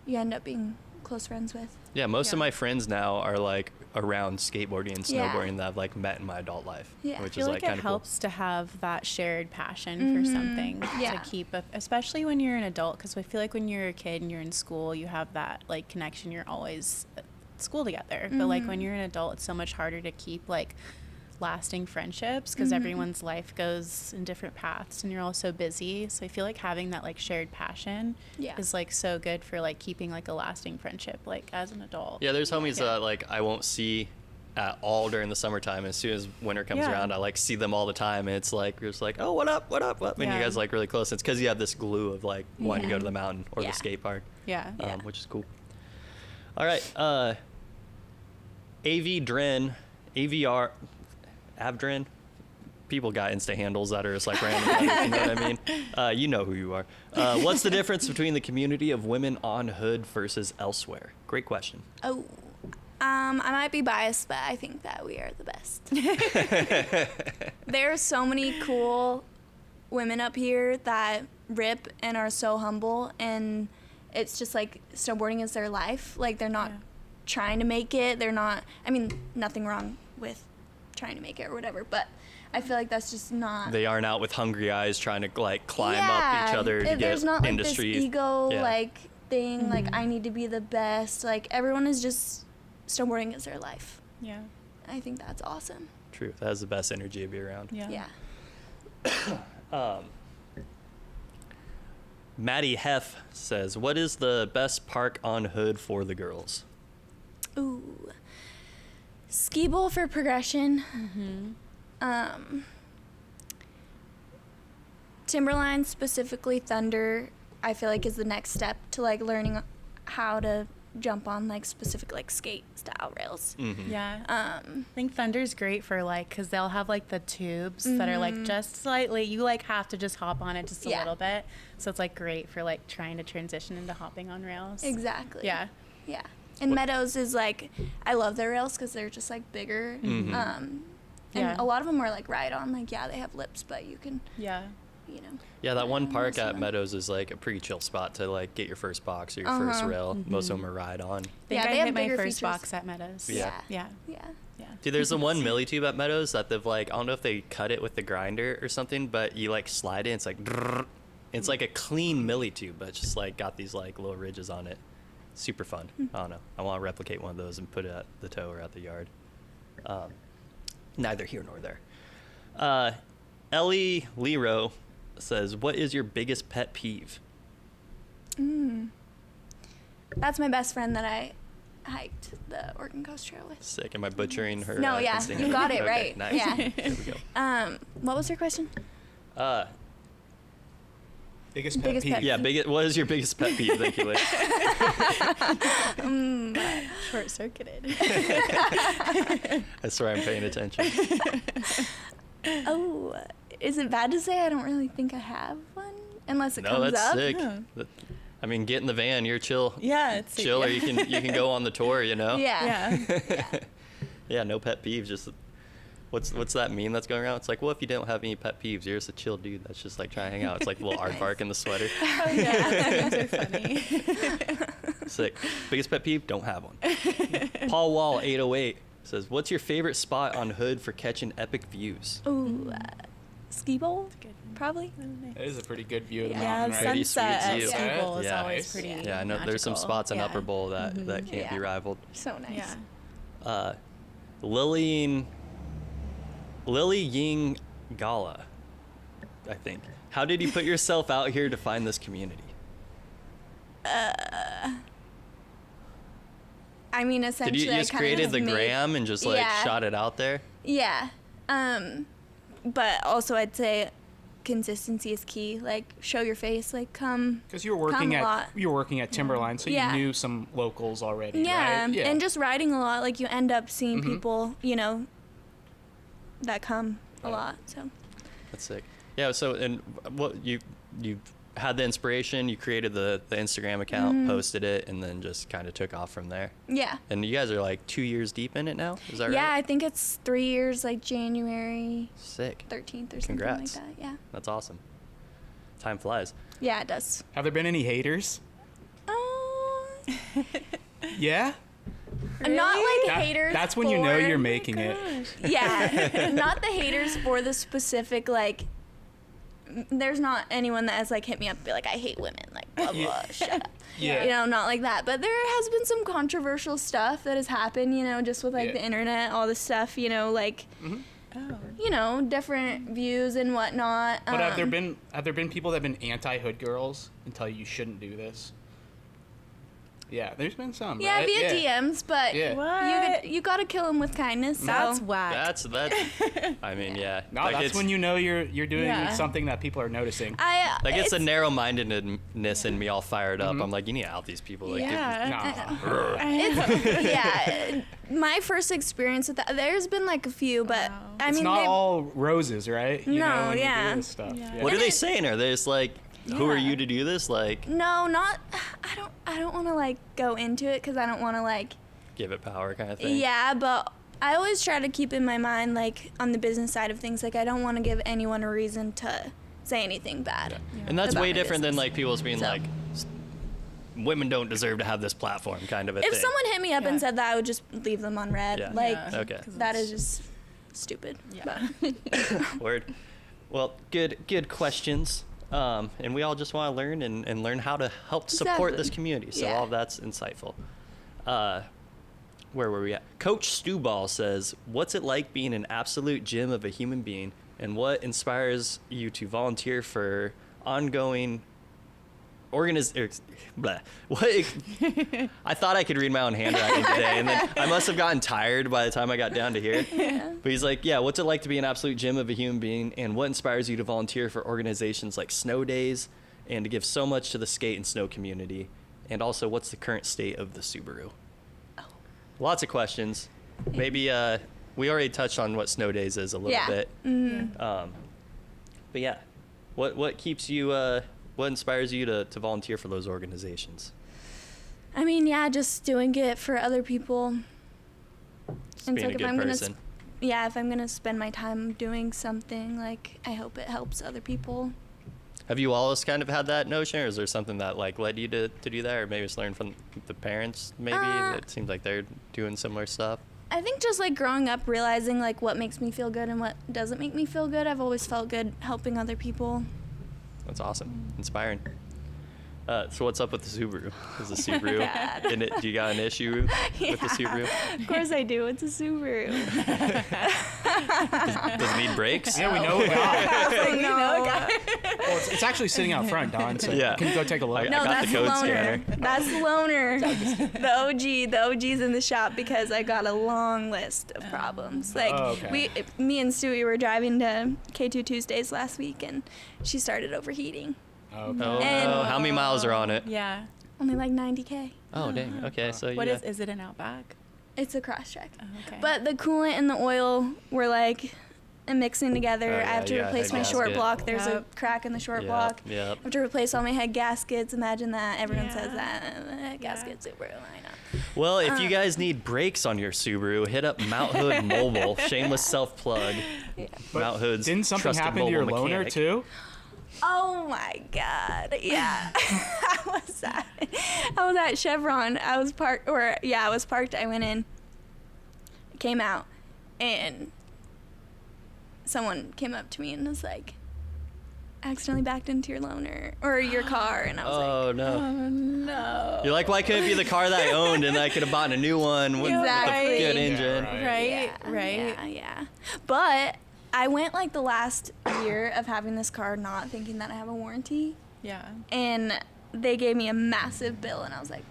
you end up being close friends with. Yeah, most of my friends now are like around skateboarding and Yeah. snowboarding that I've like met in my adult life, Yeah. which I feel is like like it kind of cool. helps to have that shared passion for something Yeah. to keep, especially when you're an adult, because I feel like when you're a kid and you're in school, you have that like connection. You're always at school together, but like when you're an adult, it's so much harder to keep like lasting friendships because everyone's life goes in different paths and you're all so busy. So I feel like having that like shared passion is like so good for like keeping like a lasting friendship like as an adult. Yeah, there's homies that like I won't see at all during the summertime. As soon as winter comes around, I like see them all the time, and it's like you're just like, oh, what up, and you guys are, like really close. It's because you have this glue of like wanting to go to the mountain or the skate park, which is cool. All right, AVR Avdren, people got Insta handles that are just like random letters, you know what I mean? You know who you are. What's the difference between the community of women on Hood versus elsewhere? Great question. Oh, I might be biased, but I think that we are the best. There are so many cool women up here that rip and are so humble, and it's just like snowboarding is their life. Like, they're not trying to make it. They're not, I mean, nothing wrong with trying to make it or whatever, but I feel like that's just not. They aren't out with hungry eyes trying to like climb up Yeah, each other to there's get not like industry. this ego Yeah. like thing. Like I need to be the best. Like everyone is just snowboarding is their life. Yeah. I think that's awesome. True. That has the best energy to be around. Yeah. Yeah. Maddie Heff says, "What is the best park on Hood for the girls?" Ooh. Ski bowl for progression. Timberline, specifically Thunder, I feel like is the next step to like learning how to jump on like specific like skate style rails. Yeah. I think Thunder's great for like, cause they'll have like the tubes that are like just slightly, you like have to just hop on it just a Yeah. little bit. So it's like great for like trying to transition into hopping on rails. Exactly. Yeah. Yeah. And Meadows is like, I love their rails because they're just like bigger. And Yeah. a lot of them are like ride on. Like, yeah, they have lips, but you can, Yeah. you know. Yeah, that one Yeah, park most of at them. Meadows is like a pretty chill spot to like get your first box or your first rail. Most of them are ride on. I think Yeah, I they have hit my bigger first features. box at Meadows. Yeah. Yeah. Yeah. Yeah. Dude, there's the one millie tube at Meadows that they've like, I don't know if they cut it with the grinder or something, but you like slide it, it's like, drrrr. It's like a clean millie tube, but it's just like got these like little ridges on it. Super fun. I don't know. I want to replicate one of those and put it at the toe or at the yard. Neither here nor there. Ellie Lero says, "What is your biggest pet peeve?" That's my best friend that I hiked the Oregon Coast Trail with. Sick. Am I butchering her? No, yeah, instinct? you got it Okay, right. Nice. Yeah. There we go. What was your question? Biggest pet Biggest peeve. pet Yeah, what is your biggest pet peeve? Thank you, Liz. Short circuited. I swear I'm paying attention. Oh, is it bad to say I don't really think I have one? Unless it No, comes that's up. sick. Yeah. I mean, get in the van. You're chill. Yeah. It's Chill, or you can go on the tour. You know. Yeah. Yeah. Yeah, no pet peeves. Just what's that meme that's going around? It's like, well, if you don't have any pet peeves, you're just a chill dude that's just like trying to hang out. It's like a little aardvark in the sweater. Oh, yeah. Those are funny. Sick. Biggest pet peeve? Don't have one. Paul Wall 808 says, "What's your favorite spot on Hood for catching epic views?" Ooh, ski bowl, Good. probably. That is a pretty good view of the Yeah, mountain, right? Pretty sunset sweet at view. Ski Bowl is Yeah. always pretty. Yeah, I know there's some magical. spots in Yeah. Upper Bowl that can't be Yeah. rivaled. So nice. Yeah. Lily Ying Gala, I think. How did you put yourself out here to find this community? I mean, Did essentially, you just I kinda created the made- gram and just like Yeah. shot it out there? Yeah. But also I'd say consistency is key. Like, show your face. Like, come. Because you were working Come a at lot. Timberline, so Yeah. you knew some locals already. Yeah, right? and just riding a lot. Like, you end up seeing people, you know, that come a lot. So. That's sick. Yeah. So, and what you had the inspiration, you created the Instagram account, posted it, and then just kind of took off from there. Yeah. And you guys are like 2 years deep in it now. Is that Yeah, right? I think it's 3 years, like January Sick. 13th or something Congrats. like that. Yeah. That's awesome. Time flies. Yeah, it does. Have there been any haters? Yeah? Not like That- haters. that's when you know for- you're making it. Yeah, not the haters for the specific like. There's not anyone that has like hit me up and be like, I hate women, like blah blah, shut up. Yeah. You know, not like that. But there has been some controversial stuff that has happened. You know, just with like Yeah. the internet, all this stuff. You know, like. Oh. You know, different views and whatnot. But have there been people that have been anti-hood girls and tell you shouldn't do this? Yeah, there's been some. Yeah, right? via yeah. DMs, but Yeah. What? you gotta kill them with kindness. So. That's whack. That. I mean, yeah. No, Like, that's it's- when you know you're doing Yeah. something that people are noticing. Like it's the it's- narrow-mindedness in me all fired up. I'm like, you need to out these people. Like, Yeah. Nah. It's, yeah, my first experience with that. There's been like a few, but Wow. I It's mean, not they, all roses, right? You No, know, when you do yeah. this stuff. Yeah. Yeah. what are they And it- saying? Are they just like, who are Yeah. you to do this? Like, no, not. I don't want to like go into it because I don't want to like. give it power kind of thing. Yeah, but I always try to keep in my mind like on the business side of things. Like I don't want to give anyone a reason to say anything bad. And that's About way my different than business. like people's being So- like, women don't deserve to have this platform kind of a If thing. someone hit me up Yeah. and said that, I would just leave them on red. Yeah. Like Okay. that is just stupid. Yeah. Word. Well, good questions. And we all just want to learn and learn how to help support Exactly. this community. So Yeah. all of that's insightful. Where were we at? Coach Stewball says, what's it like being an absolute gem of a human being, and what inspires you to volunteer for ongoing What? I thought I could read my own handwriting today, and then I must have gotten tired by the time I got down to here. Yeah. But he's like, yeah, what's it like to be an absolute gem of a human being, and what inspires you to volunteer for organizations like Snow Days and to give so much to the skate and snow community? And also, what's the current state of the Subaru? Oh. Lots of questions. Maybe we already touched on what Snow Days is a little Yeah. bit. Mm-hmm. But yeah, what keeps you? What inspires you to volunteer for those organizations? I mean, yeah, just doing it for other people. Just being a good person. If I'm gonna spend my time doing something, like, I hope it helps other people. Have you always kind of had that notion, or is there something that like led you to do that, or maybe it's learned from the parents? Maybe it seems like they're doing similar stuff. I think just like growing up, realizing like what makes me feel good and what doesn't make me feel good. I've always felt good helping other people. That's awesome, inspiring. So what's up with the Subaru? Is the Subaru in it? Do you got an issue with the Subaru? Of course I do. It's a Subaru. Does it need brakes? Yeah, we know a guy. No, Well, it's actually sitting out front, Don. So Yeah. you can go take a look. I no, got that's the code Loner. scanner. That's Loner. The OG. The OG's in the shop because I got a long list of problems. Like okay. me and Stewie were driving to K2 Tuesdays last week, and she started overheating. Okay. Oh And- no! How many miles are on it? Yeah. Only like 90K. Oh dang. Okay, so What yeah. is it an Outback? It's a cross track. Oh, okay. But the coolant and the oil were like mixing together. Oh, I have yeah, to you got replace head my short gasket. block. There's Yep. a crack in the short Yep, block. yep. I have to replace all my head gaskets. Imagine that. Everyone says Yeah. that. Head gaskets, Subaru. I know. Well, if you guys need brakes on your Subaru, hit up Mount Hood Mobile. Shameless self plug. But Mount Hood's didn't something trusted happen to your mobile loaner mechanic. too? Oh my God. Yeah. I was at Chevron. I was parked. I went in, came out, and someone came up to me and was like, accidentally backed into your loaner or your car. And I was like, Oh no. no. You're like, why couldn't it be the car that I owned and I could have bought a new one with Exactly. a good engine? Yeah, Right. Right. Yeah. But I went like the last year of having this car not thinking that I have a warranty. Yeah. And they gave me a massive bill, and I was like,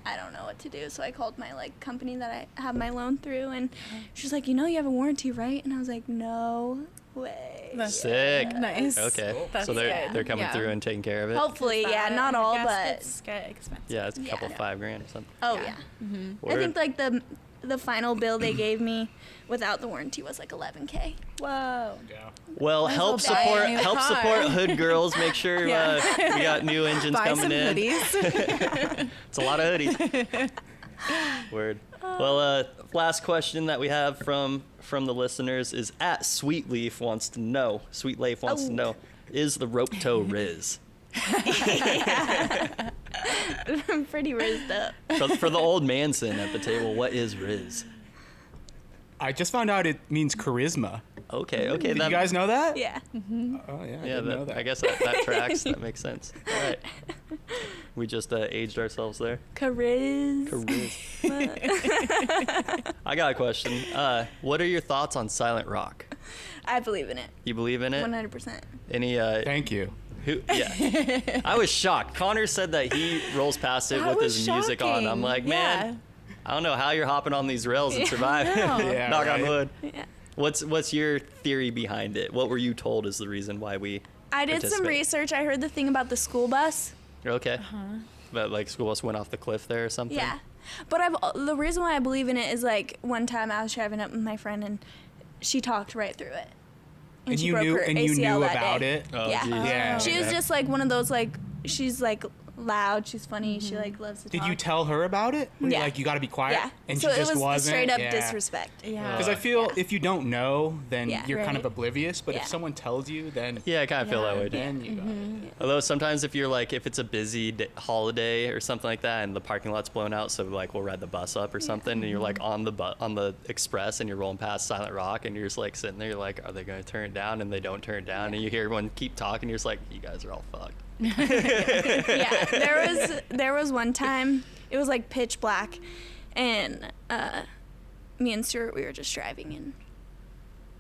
I don't know what to do. So I called my like company that I have my loan through, and she's like, you know, you have a warranty, right? And I was like, no way. That's Sick. nice. Okay. That's So they're good. coming Yeah. through and taking care of it. Hopefully, yeah, not all, but Gaskets get expensive. Yeah, it's a couple Yeah. $5,000 or something. oh Yeah. yeah. I Word. think like the final bill they gave me without the warranty was like 11K. Whoa. Yeah. Well, help well buy a support new help car. support Hood Girls. Make sure Yeah. we got new engines Buy coming some in. hoodies. It's a lot of hoodies. Word. Well, last question that we have from the listeners is at Sweetleaf wants to know. Sweetleaf wants to know, is the rope toe Riz? I'm pretty rizzed up. For the old Manson at the table, what is Riz? I just found out it means charisma. Okay. Did you guys know that? Yeah. Oh yeah. I Yeah, didn't know that. I guess that tracks. That makes sense. All right. We just aged ourselves there. Charisma. I got a question. What are your thoughts on silent rock? I believe in it. You believe in it? 100%. Any Thank you. who? Yeah. I was shocked. Connor said that he rolls past it That with was his music on. I'm shocking. like, man, I don't know how you're hopping on these rails and surviving. Yeah, Knock on right. wood. Yeah. What's your theory behind it? What were you told is the reason why we? I did some participate? research. I heard the thing about the school bus. Okay. But like school bus went off the cliff there or something. Yeah. But the reason why I believe in it is like one time I was driving up with my friend and she talked right through it. And she you broke knew her and you ACL knew that about day. it. Oh, Yeah. geez. Yeah. She was just like one of those like she's like loud. She's funny. She like loves to talk. Did you tell her about it? Yeah. Like, you got to be quiet? Yeah. And so she just it was wasn't? straight up Yeah. disrespect. Yeah. Because I feel Yeah. if you don't know, then Yeah. you're kind of Right. oblivious. But Yeah. if someone tells you, then Yeah, I kind of feel that Yeah. way too. then you got it. Although sometimes if you're like, if it's a busy holiday or something like that and the parking lot's blown out, so like we'll ride the bus up or something and you're like on the express and you're rolling past Silent Rock and you're just like sitting there, you're like, are they going to turn it down? And they don't turn it down and you hear everyone keep talking, you're just like, you guys are all fucked. Yeah, there was one time it was like pitch black, and me and Stuart, we were just driving and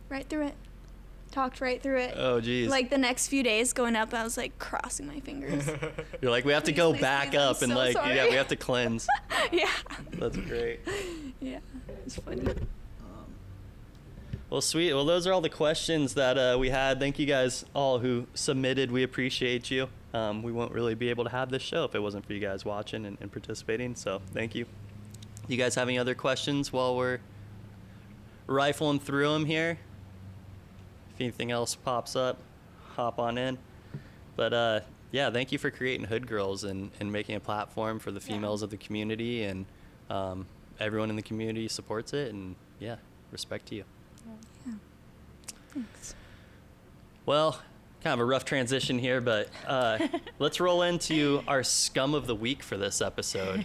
right through it, talked right through it. Oh, geez. Like the next few days going up, I was like crossing my fingers. You're like, we have to go Please, back please, I'm up and so like, sorry. yeah, we have to cleanse. Yeah, That's great. yeah, it's funny. Well, sweet. Well, those are all the questions that we had. Thank you guys all who submitted. We appreciate you. We won't really be able to have this show if it wasn't for you guys watching and participating. So thank you. You guys have any other questions while we're rifling through them here? If anything else pops up, hop on in. But yeah, thank you for creating Hood Girls and making a platform for the females of the community. And everyone in the community supports it. And yeah, respect to you. Thanks. Well, kind of a rough transition here, but let's roll into our scum of the week for this episode.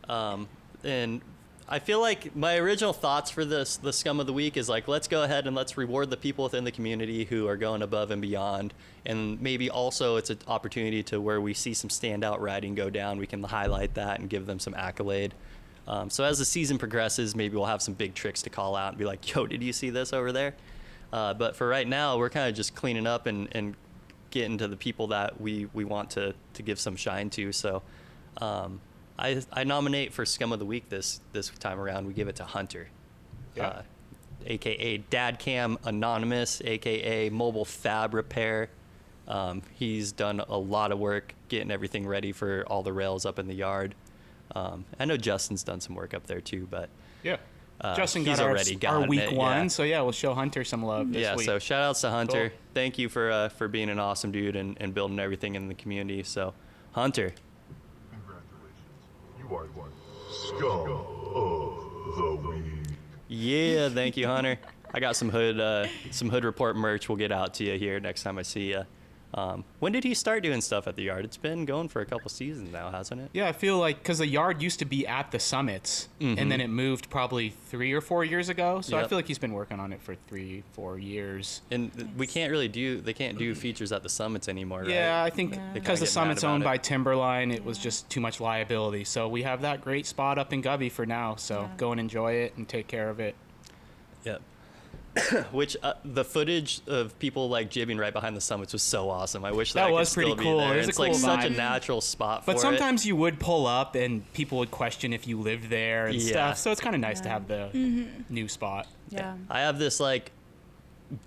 And I feel like my original thoughts for the scum of the week is like, let's go ahead and let's reward the people within the community who are going above and beyond. And maybe also it's an opportunity to where we see some standout riding go down. We can highlight that and give them some accolade. So as the season progresses, maybe we'll have some big tricks to call out and be like, yo, did you see this over there? But for right now, we're kind of just cleaning up and getting to the people that we want to give some shine to. So I nominate for Scum of the Week this time around. We give it to Hunter, Yeah. a.k.a. Dad Cam Anonymous, a.k.a. Mobile Fab Repair. He's done a lot of work getting everything ready for all the rails up in the yard. I know Justin's done some work up there too, but Yeah. Justin he's got already our gotten week it, one, yeah. so yeah, we'll show Hunter some love this yeah, week. so shout outs to Hunter. Cool. Thank you for being an awesome dude and building everything in the community. So, Hunter. Congratulations. You are one scum of the week. Yeah, thank you, Hunter. I got some Hood Report merch we'll get out to you here next time I see you. When did he start doing stuff at the yard? It's been going for a couple seasons now, hasn't it? Yeah, I feel like because the yard used to be at the summits, and then it moved probably 3 or 4 years ago. So I Yep. feel like he's been working on it for 3-4 years. And we can't really they can't do features at the summits anymore, right? Yeah, I think Yeah. because the They kinda get summit's mad about owned it. by Timberline, it was just too much liability. So we have that great spot up in Govy for now. So Yeah. go and enjoy it and take care of it. Yep. Which the footage of people like jibbing right behind the summits was so awesome. I wish that, That I could was still pretty be cool. there. There's a It's like cool such a vibe. natural spot for But it. sometimes you would pull up and people would question if you lived there and Yeah. stuff. So it's kind of nice to Yeah. have the new spot. Yeah. I have this like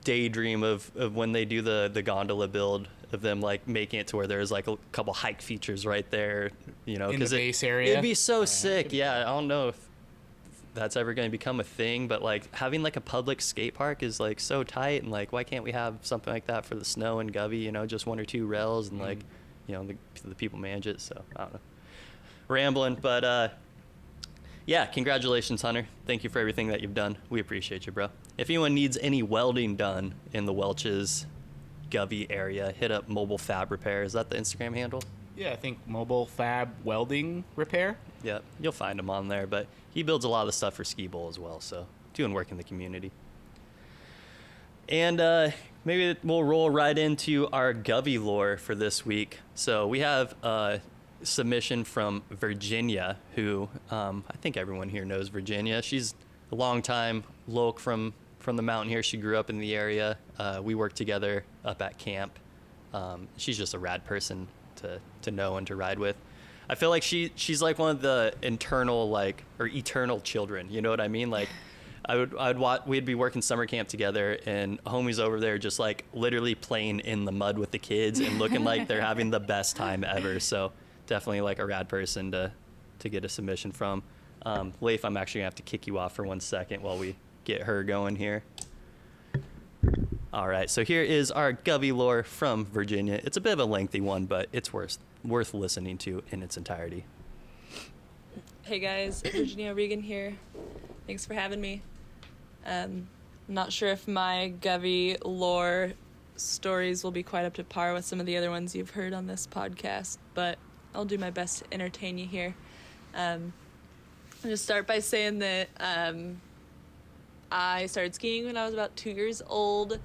daydream of when they do the gondola build of them like making it to where there's like a couple hike features right there, you know, In the because base area? it'd be so sick. Yeah, I don't know if that's ever going to become a thing, but like having like a public skate park is like so tight, and like why can't we have something like that for the snow and Govy? You know, just 1 or 2 rails, and like, you know, the people manage it. So I don't know, rambling, but yeah, congratulations, Hunter. Thank you for everything that you've done. We appreciate you, bro. If anyone needs any welding done in the Welch's Govy area, hit up Mobile Fab Repair. Is that the Instagram handle? Yeah, I think Mobile Fab Welding Repair. Yep, you'll find him on there. But he builds a lot of the stuff for Ski Bowl as well, so doing work in the community. And maybe we'll roll right into our Govy lore for this week. So we have a submission from Virginia, who I think everyone here knows Virginia. She's a longtime loc from the mountain here. She grew up in the area. We worked together up at camp. She's just a rad person to know and to ride with. I feel like she's like one of the eternal children. You know what I mean? Like, we'd be working summer camp together, and homies over there just like literally playing in the mud with the kids and looking like they're having the best time ever. So definitely like a rad person to get a submission from. Leif, I'm actually gonna have to kick you off for 1 second while we get her going here. All right, so here is our Govy lore from Virginia. It's a bit of a lengthy one, but it's worth worth listening to in its entirety. Hey guys, Virginia Regan here. Thanks for having me. I'm not sure if my Govy lore stories will be quite up to par with some of the other ones you've heard on this podcast, but I'll do my best to entertain you here. I'm going to start by saying that I started skiing when I was about 2 years old,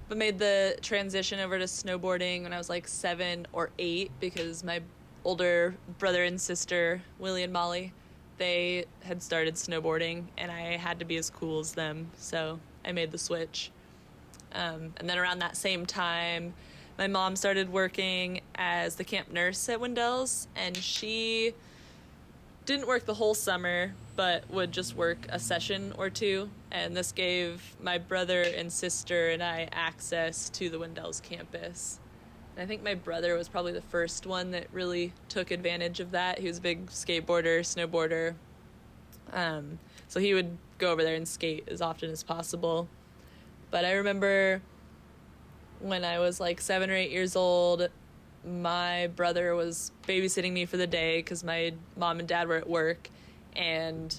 but made the transition over to snowboarding when I was like 7 or 8 because my older brother and sister, Willie and Molly, they had started snowboarding and I had to be as cool as them, so I made the switch. And then around that same time, my mom started working as the camp nurse at HoodGirlzzz, and she didn't work the whole summer, but would just work a session or two, and this gave my brother and sister and I access to the HoodGirlzzz campus. And I think my brother was probably the first one that really took advantage of that. He was a big skateboarder, snowboarder, so he would go over there and skate as often as possible. But I remember when I was like 7 or 8 years old, my brother was babysitting me for the day because my mom and dad were at work, and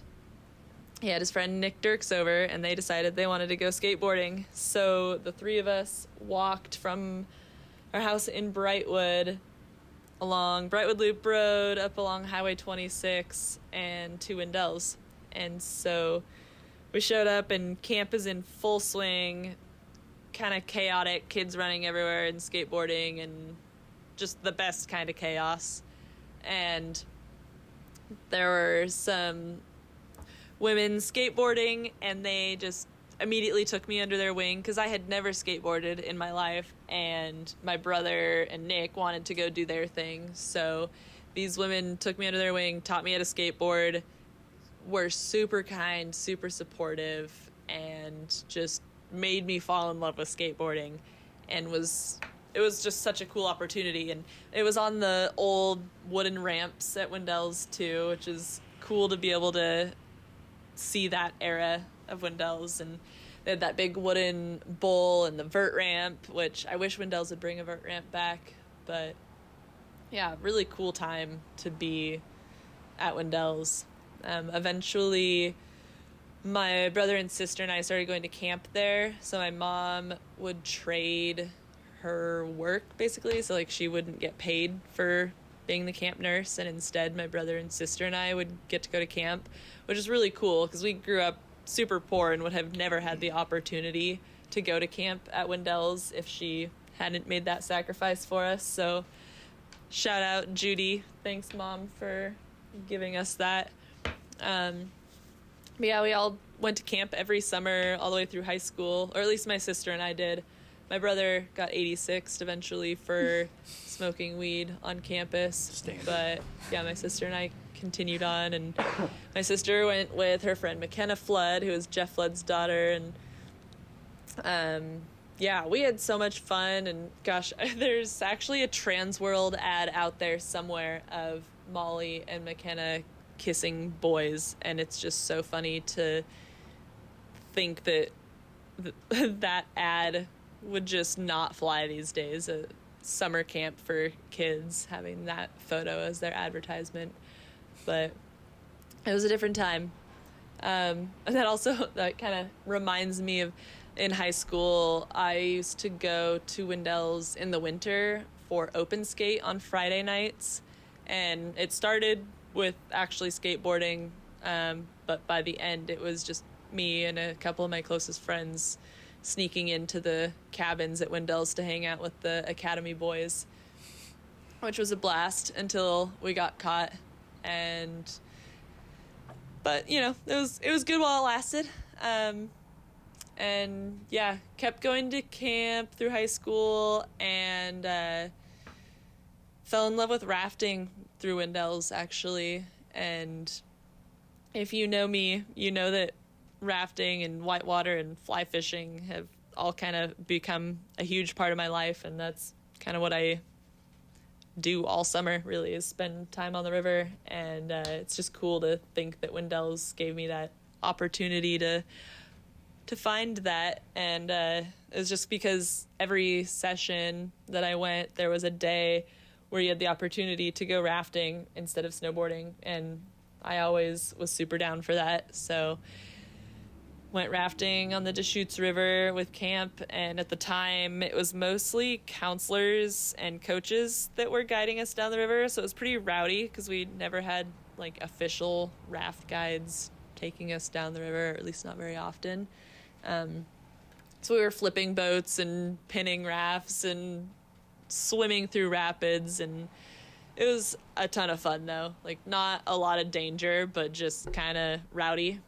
he had his friend Nick Dirks over, and they decided they wanted to go skateboarding. So the three of us walked from our house in Brightwood along Brightwood Loop Road, up along Highway 26, and to HoodGirlzzz. And so we showed up, and camp is in full swing, kind of chaotic, kids running everywhere and skateboarding, and just the best kind of chaos. And there were some women skateboarding, and they just immediately took me under their wing because I had never skateboarded in my life, and my brother and Nick wanted to go do their thing. So these women took me under their wing, taught me how to skateboard, were super kind, super supportive, and just made me fall in love with skateboarding. And it was just such a cool opportunity. And it was on the old wooden ramps at HoodGirlzzz too, which is cool to be able to see that era of HoodGirlzzz. And they had that big wooden bowl and the vert ramp, which I wish HoodGirlzzz would bring a vert ramp back. But yeah, really cool time to be at HoodGirlzzz. Eventually, my brother and sister and I started going to camp there, so my mom would trade her work, basically, so like she wouldn't get paid for being the camp nurse, and instead my brother and sister and I would get to go to camp, which is really cool because we grew up super poor and would have never had the opportunity to go to camp at HoodGirlzzz if she hadn't made that sacrifice for us. So shout out Judy, thanks Mom for giving us that. But yeah, we all went to camp every summer all the way through high school, or at least my sister and I did. My brother got 86'd eventually for smoking weed on campus. Standard. But yeah, my sister and I continued on, and my sister went with her friend McKenna Flood, who is Jeff Flood's daughter, and yeah, we had so much fun. And gosh, there's actually a Trans World ad out there somewhere of Molly and McKenna kissing boys, and it's just so funny to think that that ad would just not fly these days. A summer camp for kids having that photo as their advertisement, but it was a different time. And that also, that kind of reminds me of in high school, I used to go to HoodGirlzzz in the winter for open skate on Friday nights, and it started with actually skateboarding, but by the end it was just me and a couple of my closest friends sneaking into the cabins at HoodGirlzzz to hang out with the Academy boys, which was a blast until we got caught. But you know, it was good while it lasted. And yeah, kept going to camp through high school, and fell in love with rafting through HoodGirlzzz, actually. And if you know me, you know that rafting and whitewater and fly fishing have all kind of become a huge part of my life, and that's kind of what I do all summer, really, is spend time on the river. And it's just cool to think that HoodGirlzzz gave me that opportunity to find that. And it was just because every session that I went, there was a day where you had the opportunity to go rafting instead of snowboarding, and I always was super down for that. So went rafting on the Deschutes River with camp, and at the time it was mostly counselors and coaches that were guiding us down the river, so it was pretty rowdy because we never had like official raft guides taking us down the river, or at least not very often. So we were flipping boats and pinning rafts and swimming through rapids, and it was a ton of fun though. Like, not a lot of danger, but just kind of rowdy.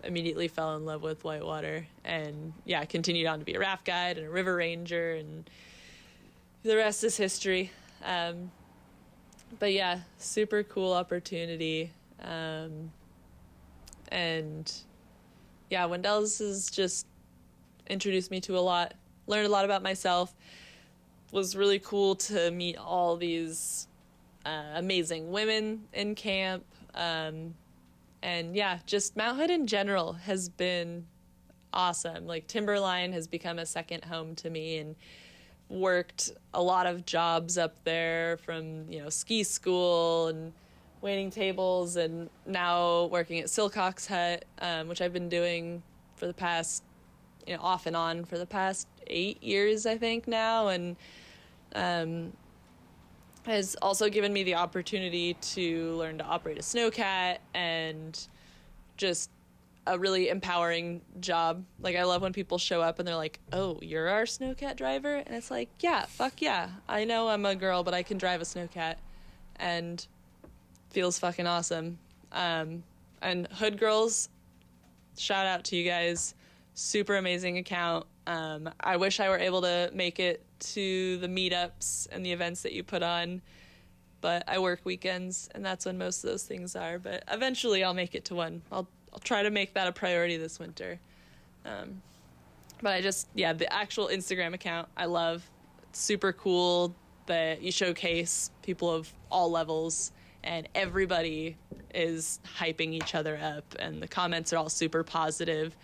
Immediately fell in love with whitewater, and yeah, continued on to be a raft guide and a river ranger, and the rest is history. But yeah, super cool opportunity. And yeah, Wendell's has just introduced me to a lot, learned a lot about myself. Was really cool to meet all these amazing women in camp. And yeah, just Mount Hood in general has been awesome. Like, Timberline has become a second home to me, and worked a lot of jobs up there, from, ski school and waiting tables, and now working at Silcock's Hut, which I've been doing for the past, off and on for the past 8 years, I think now. And has also given me the opportunity to learn to operate a snowcat, and just a really empowering job. Like, I love when people show up and they're like, "Oh, you're our snowcat driver?" And it's like, yeah, fuck yeah. I know I'm a girl, but I can drive a snowcat, and feels fucking awesome. And HoodGirlzzz, shout out to you guys. Super amazing account. I wish I were able to make it to the meetups and the events that you put on, but I work weekends, and that's when most of those things are. But eventually I'll make it to one. I'll try to make that a priority this winter. But the actual Instagram account I love. It's super cool that you showcase people of all levels, and everybody is hyping each other up, and the comments are all super positive.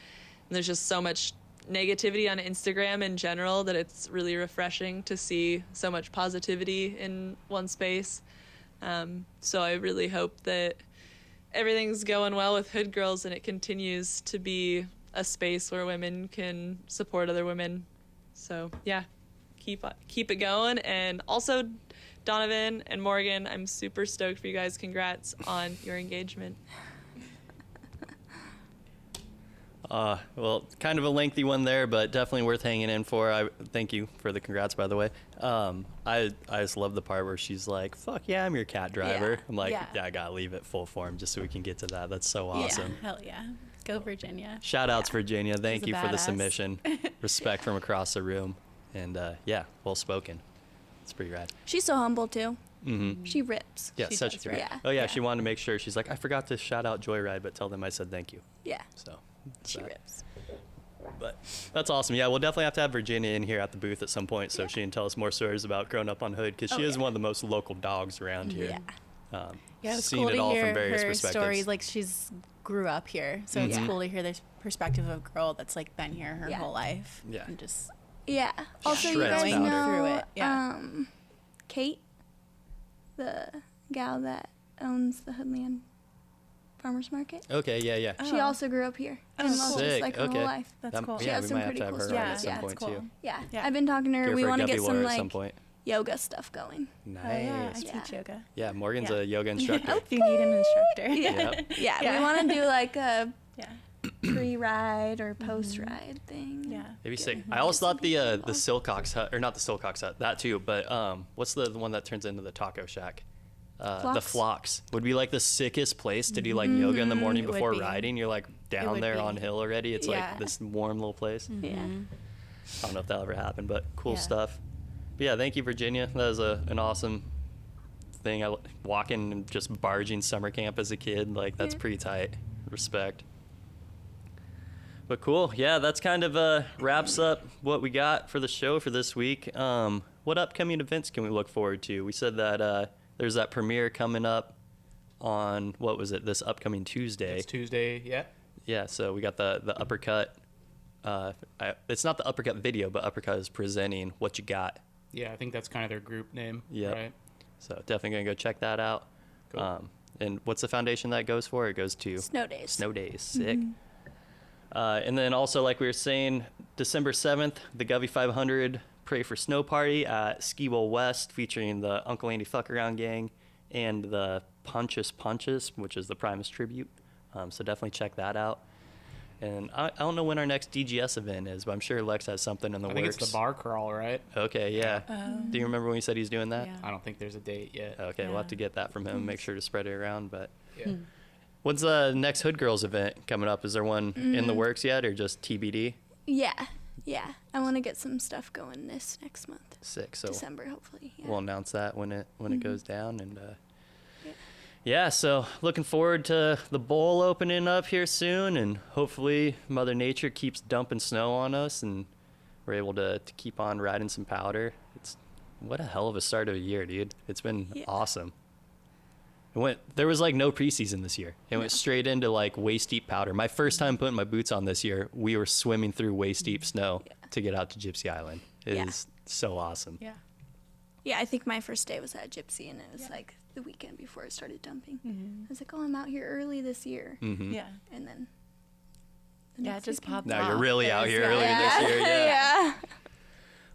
And there's just so much negativity on Instagram in general that it's really refreshing to see so much positivity in one space. So I really hope that everything's going well with HoodGirlzzz, and it continues to be a space where women can support other women. So yeah, keep it going. And also, Donovan and Morgan, I'm super stoked for you guys. Congrats on your engagement. Well, kind of a lengthy one there, but definitely worth hanging in for. I thank you for the congrats, by the way. I just love the part where she's like, "Fuck yeah, I'm your cat driver." Yeah. I'm like, Yeah. yeah, I gotta leave it full form just so we can get to that. That's so awesome. Hell yeah. Go Virginia. Shout outs, Virginia. Thank She's you a for the badass. submission. Respect from across the room. And yeah, well spoken. It's pretty rad. She's so humble too. Mm-hmm. She rips. Yeah, She such a does, great. right? Yeah. Oh yeah, Yeah. she wanted to make sure. She's like, I forgot to shout out Joyride, but tell them I said thank you. Yeah, So she that- rips. But that's awesome. Yeah, we'll definitely have to have Virginia in here at the booth at some point so she can tell us more stories about growing up on Hood, because she is one of the most local dogs around here. Yeah. Yeah, it's seen cool it to all hear from various her perspectives. stories. Like, she's grew up here, so it's Mhm. cool to hear this perspective of a girl that's like been here her Yeah. whole life. Yeah. And just Yeah. Also, you Shreds guys powder. know Through it, yeah. Kate, the gal that owns the Hoodland Farmers Market. Okay, yeah. She Oh. also grew up here and Oh, loved cool. it Sick. like her Okay. whole life. That's cool. She Yeah, has we some might have pretty to have cool her stories. on at some Yeah, point it's cool. too. Yeah. Yeah. I've been talking to her. Give We her a want to get Govy some lure like at some point. yoga stuff going. Nice. Oh, yeah, I Yeah. teach yoga. Yeah, Morgan's Yeah. a yoga instructor. If you need an instructor. Yep. Yeah, Yeah. we want to do like a Yeah. pre-ride or post-ride thing. Yeah. Maybe sick. Mhm. I always thought the Something Silcock's Hut, or not the Silcock's Hut, that too, but what's the one that turns into the taco shack? The Flocks? Flocks would be like the sickest place to do like yoga in the morning It would before be. riding. You're like down would there be. on hill already. It's Yeah. like this warm little place. Yeah. I don't know if that'll ever happen, but cool Yeah. stuff. But yeah, thank you, Virginia. That was an awesome thing. Walking and just barging summer camp as a kid, like that's Yeah. pretty tight. Respect. But cool. Yeah, that's kind of wraps up what we got for the show for this week. What upcoming events can we look forward to? We said that there's that premiere coming up on, what was it, this upcoming Tuesday. It's Tuesday, yeah. Yeah, so we got the Uppercut. It's not the Uppercut video, but Uppercut is presenting What You Got. Yeah, I think that's kind of their group name. Yep. Right. So definitely going to go check that out. Cool. And what's the foundation that goes for? It goes to Snow days. Snow Days. Sick. And then also, like we were saying, December 7th, the Govy 500 Pray for Snow Party at Ski Bowl West, featuring the Uncle Andy Fuck Around Gang and the Punches, which is the Primus tribute. So definitely check that out. And I don't know when our next DGS event is, but I'm sure Lex has something in the I works. think it's the bar crawl, right? Okay, yeah. Do you remember when he said he's doing that? Yeah. I don't think there's a date yet. Okay, we'll have to get that from him. Make sure to spread it around. But Yeah. when's the next Hood Girls event coming up? Is there one in the works yet, or just TBD? Yeah. I want to get some stuff going this next month. Sick. So December, hopefully. Yeah. we'll announce that when it goes down. And yeah, so looking forward to the bowl opening up here soon, and hopefully Mother Nature keeps dumping snow on us, and we're able to keep on riding some powder. What a hell of a start of a year, dude. It's been awesome. There was like no preseason this year. It went straight into like waist deep powder. My first time putting my boots on this year, we were swimming through waist deep snow to get out to Gypsy Island. It is so awesome. Yeah. Yeah, I think my first day was at Gypsy, and it was like the weekend before it started dumping. I was like, oh, I'm out here early this year. Yeah. And then. Yeah, it just popped Now off. you're really out here earlier Yeah. this year. Yeah. Yeah.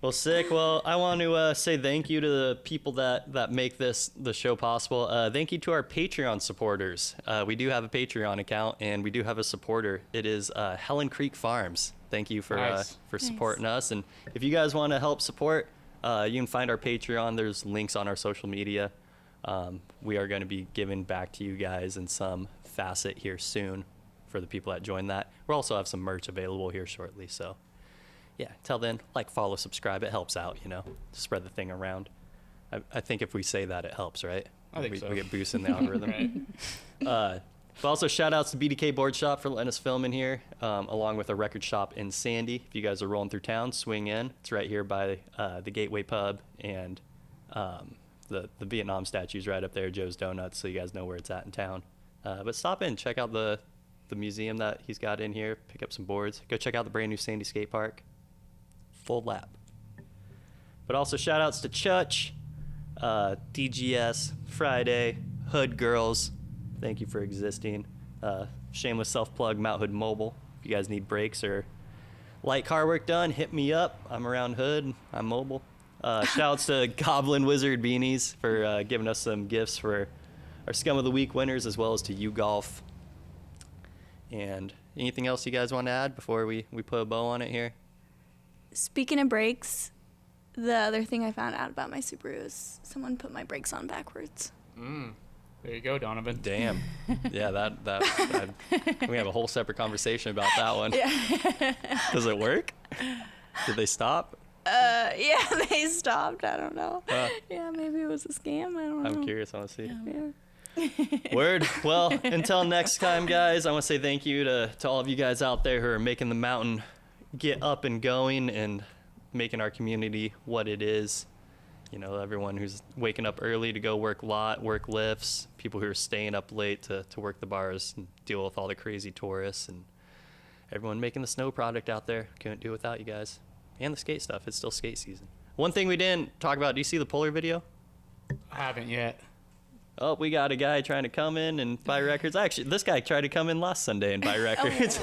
Well, sick. Well, I want to say thank you to the people that make the show possible. Thank you to our Patreon supporters. We do have a Patreon account, and we do have a supporter. It is Helen Creek Farms. Thank you for Nice. supporting us. And if you guys want to help support, you can find our Patreon. There's links on our social media. We are going to be giving back to you guys in some facet here soon for the people that join that. We'll also have some merch available here shortly. So yeah, till then, follow, subscribe. It helps out, to spread the thing around. I think if we say that, it helps, right? I think so. We get boosts in the algorithm. Right. But also shout outs to BDK Board Shop for letting us film in here, along with a record shop in Sandy. If you guys are rolling through town, swing in. It's right here by the Gateway Pub and the Vietnam statue's right up there, Joe's Donuts, so you guys know where it's at in town. But stop in, check out the museum that he's got in here, pick up some boards. Go check out the brand new Sandy Skate Park. Full lap. But also shout outs to Chutch, DGS, Friday, Hood Girls. Thank you for existing. Shameless self-plug, Mount Hood Mobile. If you guys need brakes or light car work done, hit me up. I'm around Hood. I'm mobile. Shout outs to Goblin Wizard Beanies for giving us some gifts for our Scum of the Week winners, as well as to U Golf. And anything else you guys want to add before we put a bow on it here? Speaking of brakes, the other thing I found out about my Subaru is someone put my brakes on backwards. There you go, Donovan. Damn. Yeah, that we have a whole separate conversation about that one. Yeah. Does it work? Did they stop? Yeah, they stopped. I don't know. Yeah, maybe it was a scam. I don't know. I'm curious. I want to see. Yeah. Word. Well, until next time, guys, I want to say thank you to all of you guys out there who are making the mountain get up and going and making our community what it is. Everyone who's waking up early to go work lifts, people who are staying up late to work the bars and deal with all the crazy tourists, and everyone making the snow product out there. Couldn't do it without you guys. And the skate stuff. It's still skate season. One thing we didn't talk about, do you see the Polar video? I haven't yet. Oh, we got a guy trying to come in and buy records. Actually, this guy tried to come in last Sunday and buy records.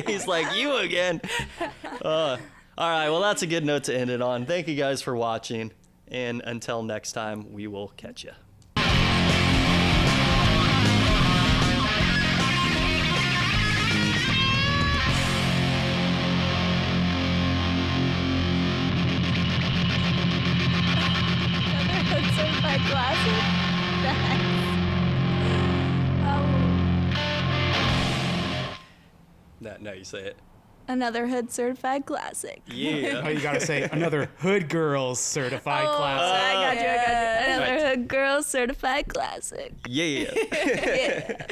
He's like, you again. All right, well, that's a good note to end it on. Thank you guys for watching. And until next time, we will catch you. Certified classic. No, you say it. Another Hood certified classic. Yeah. Oh, you gotta say another Hood Girls certified classic. I got you. Another Right. Hood Girls certified classic. Yeah. Yeah.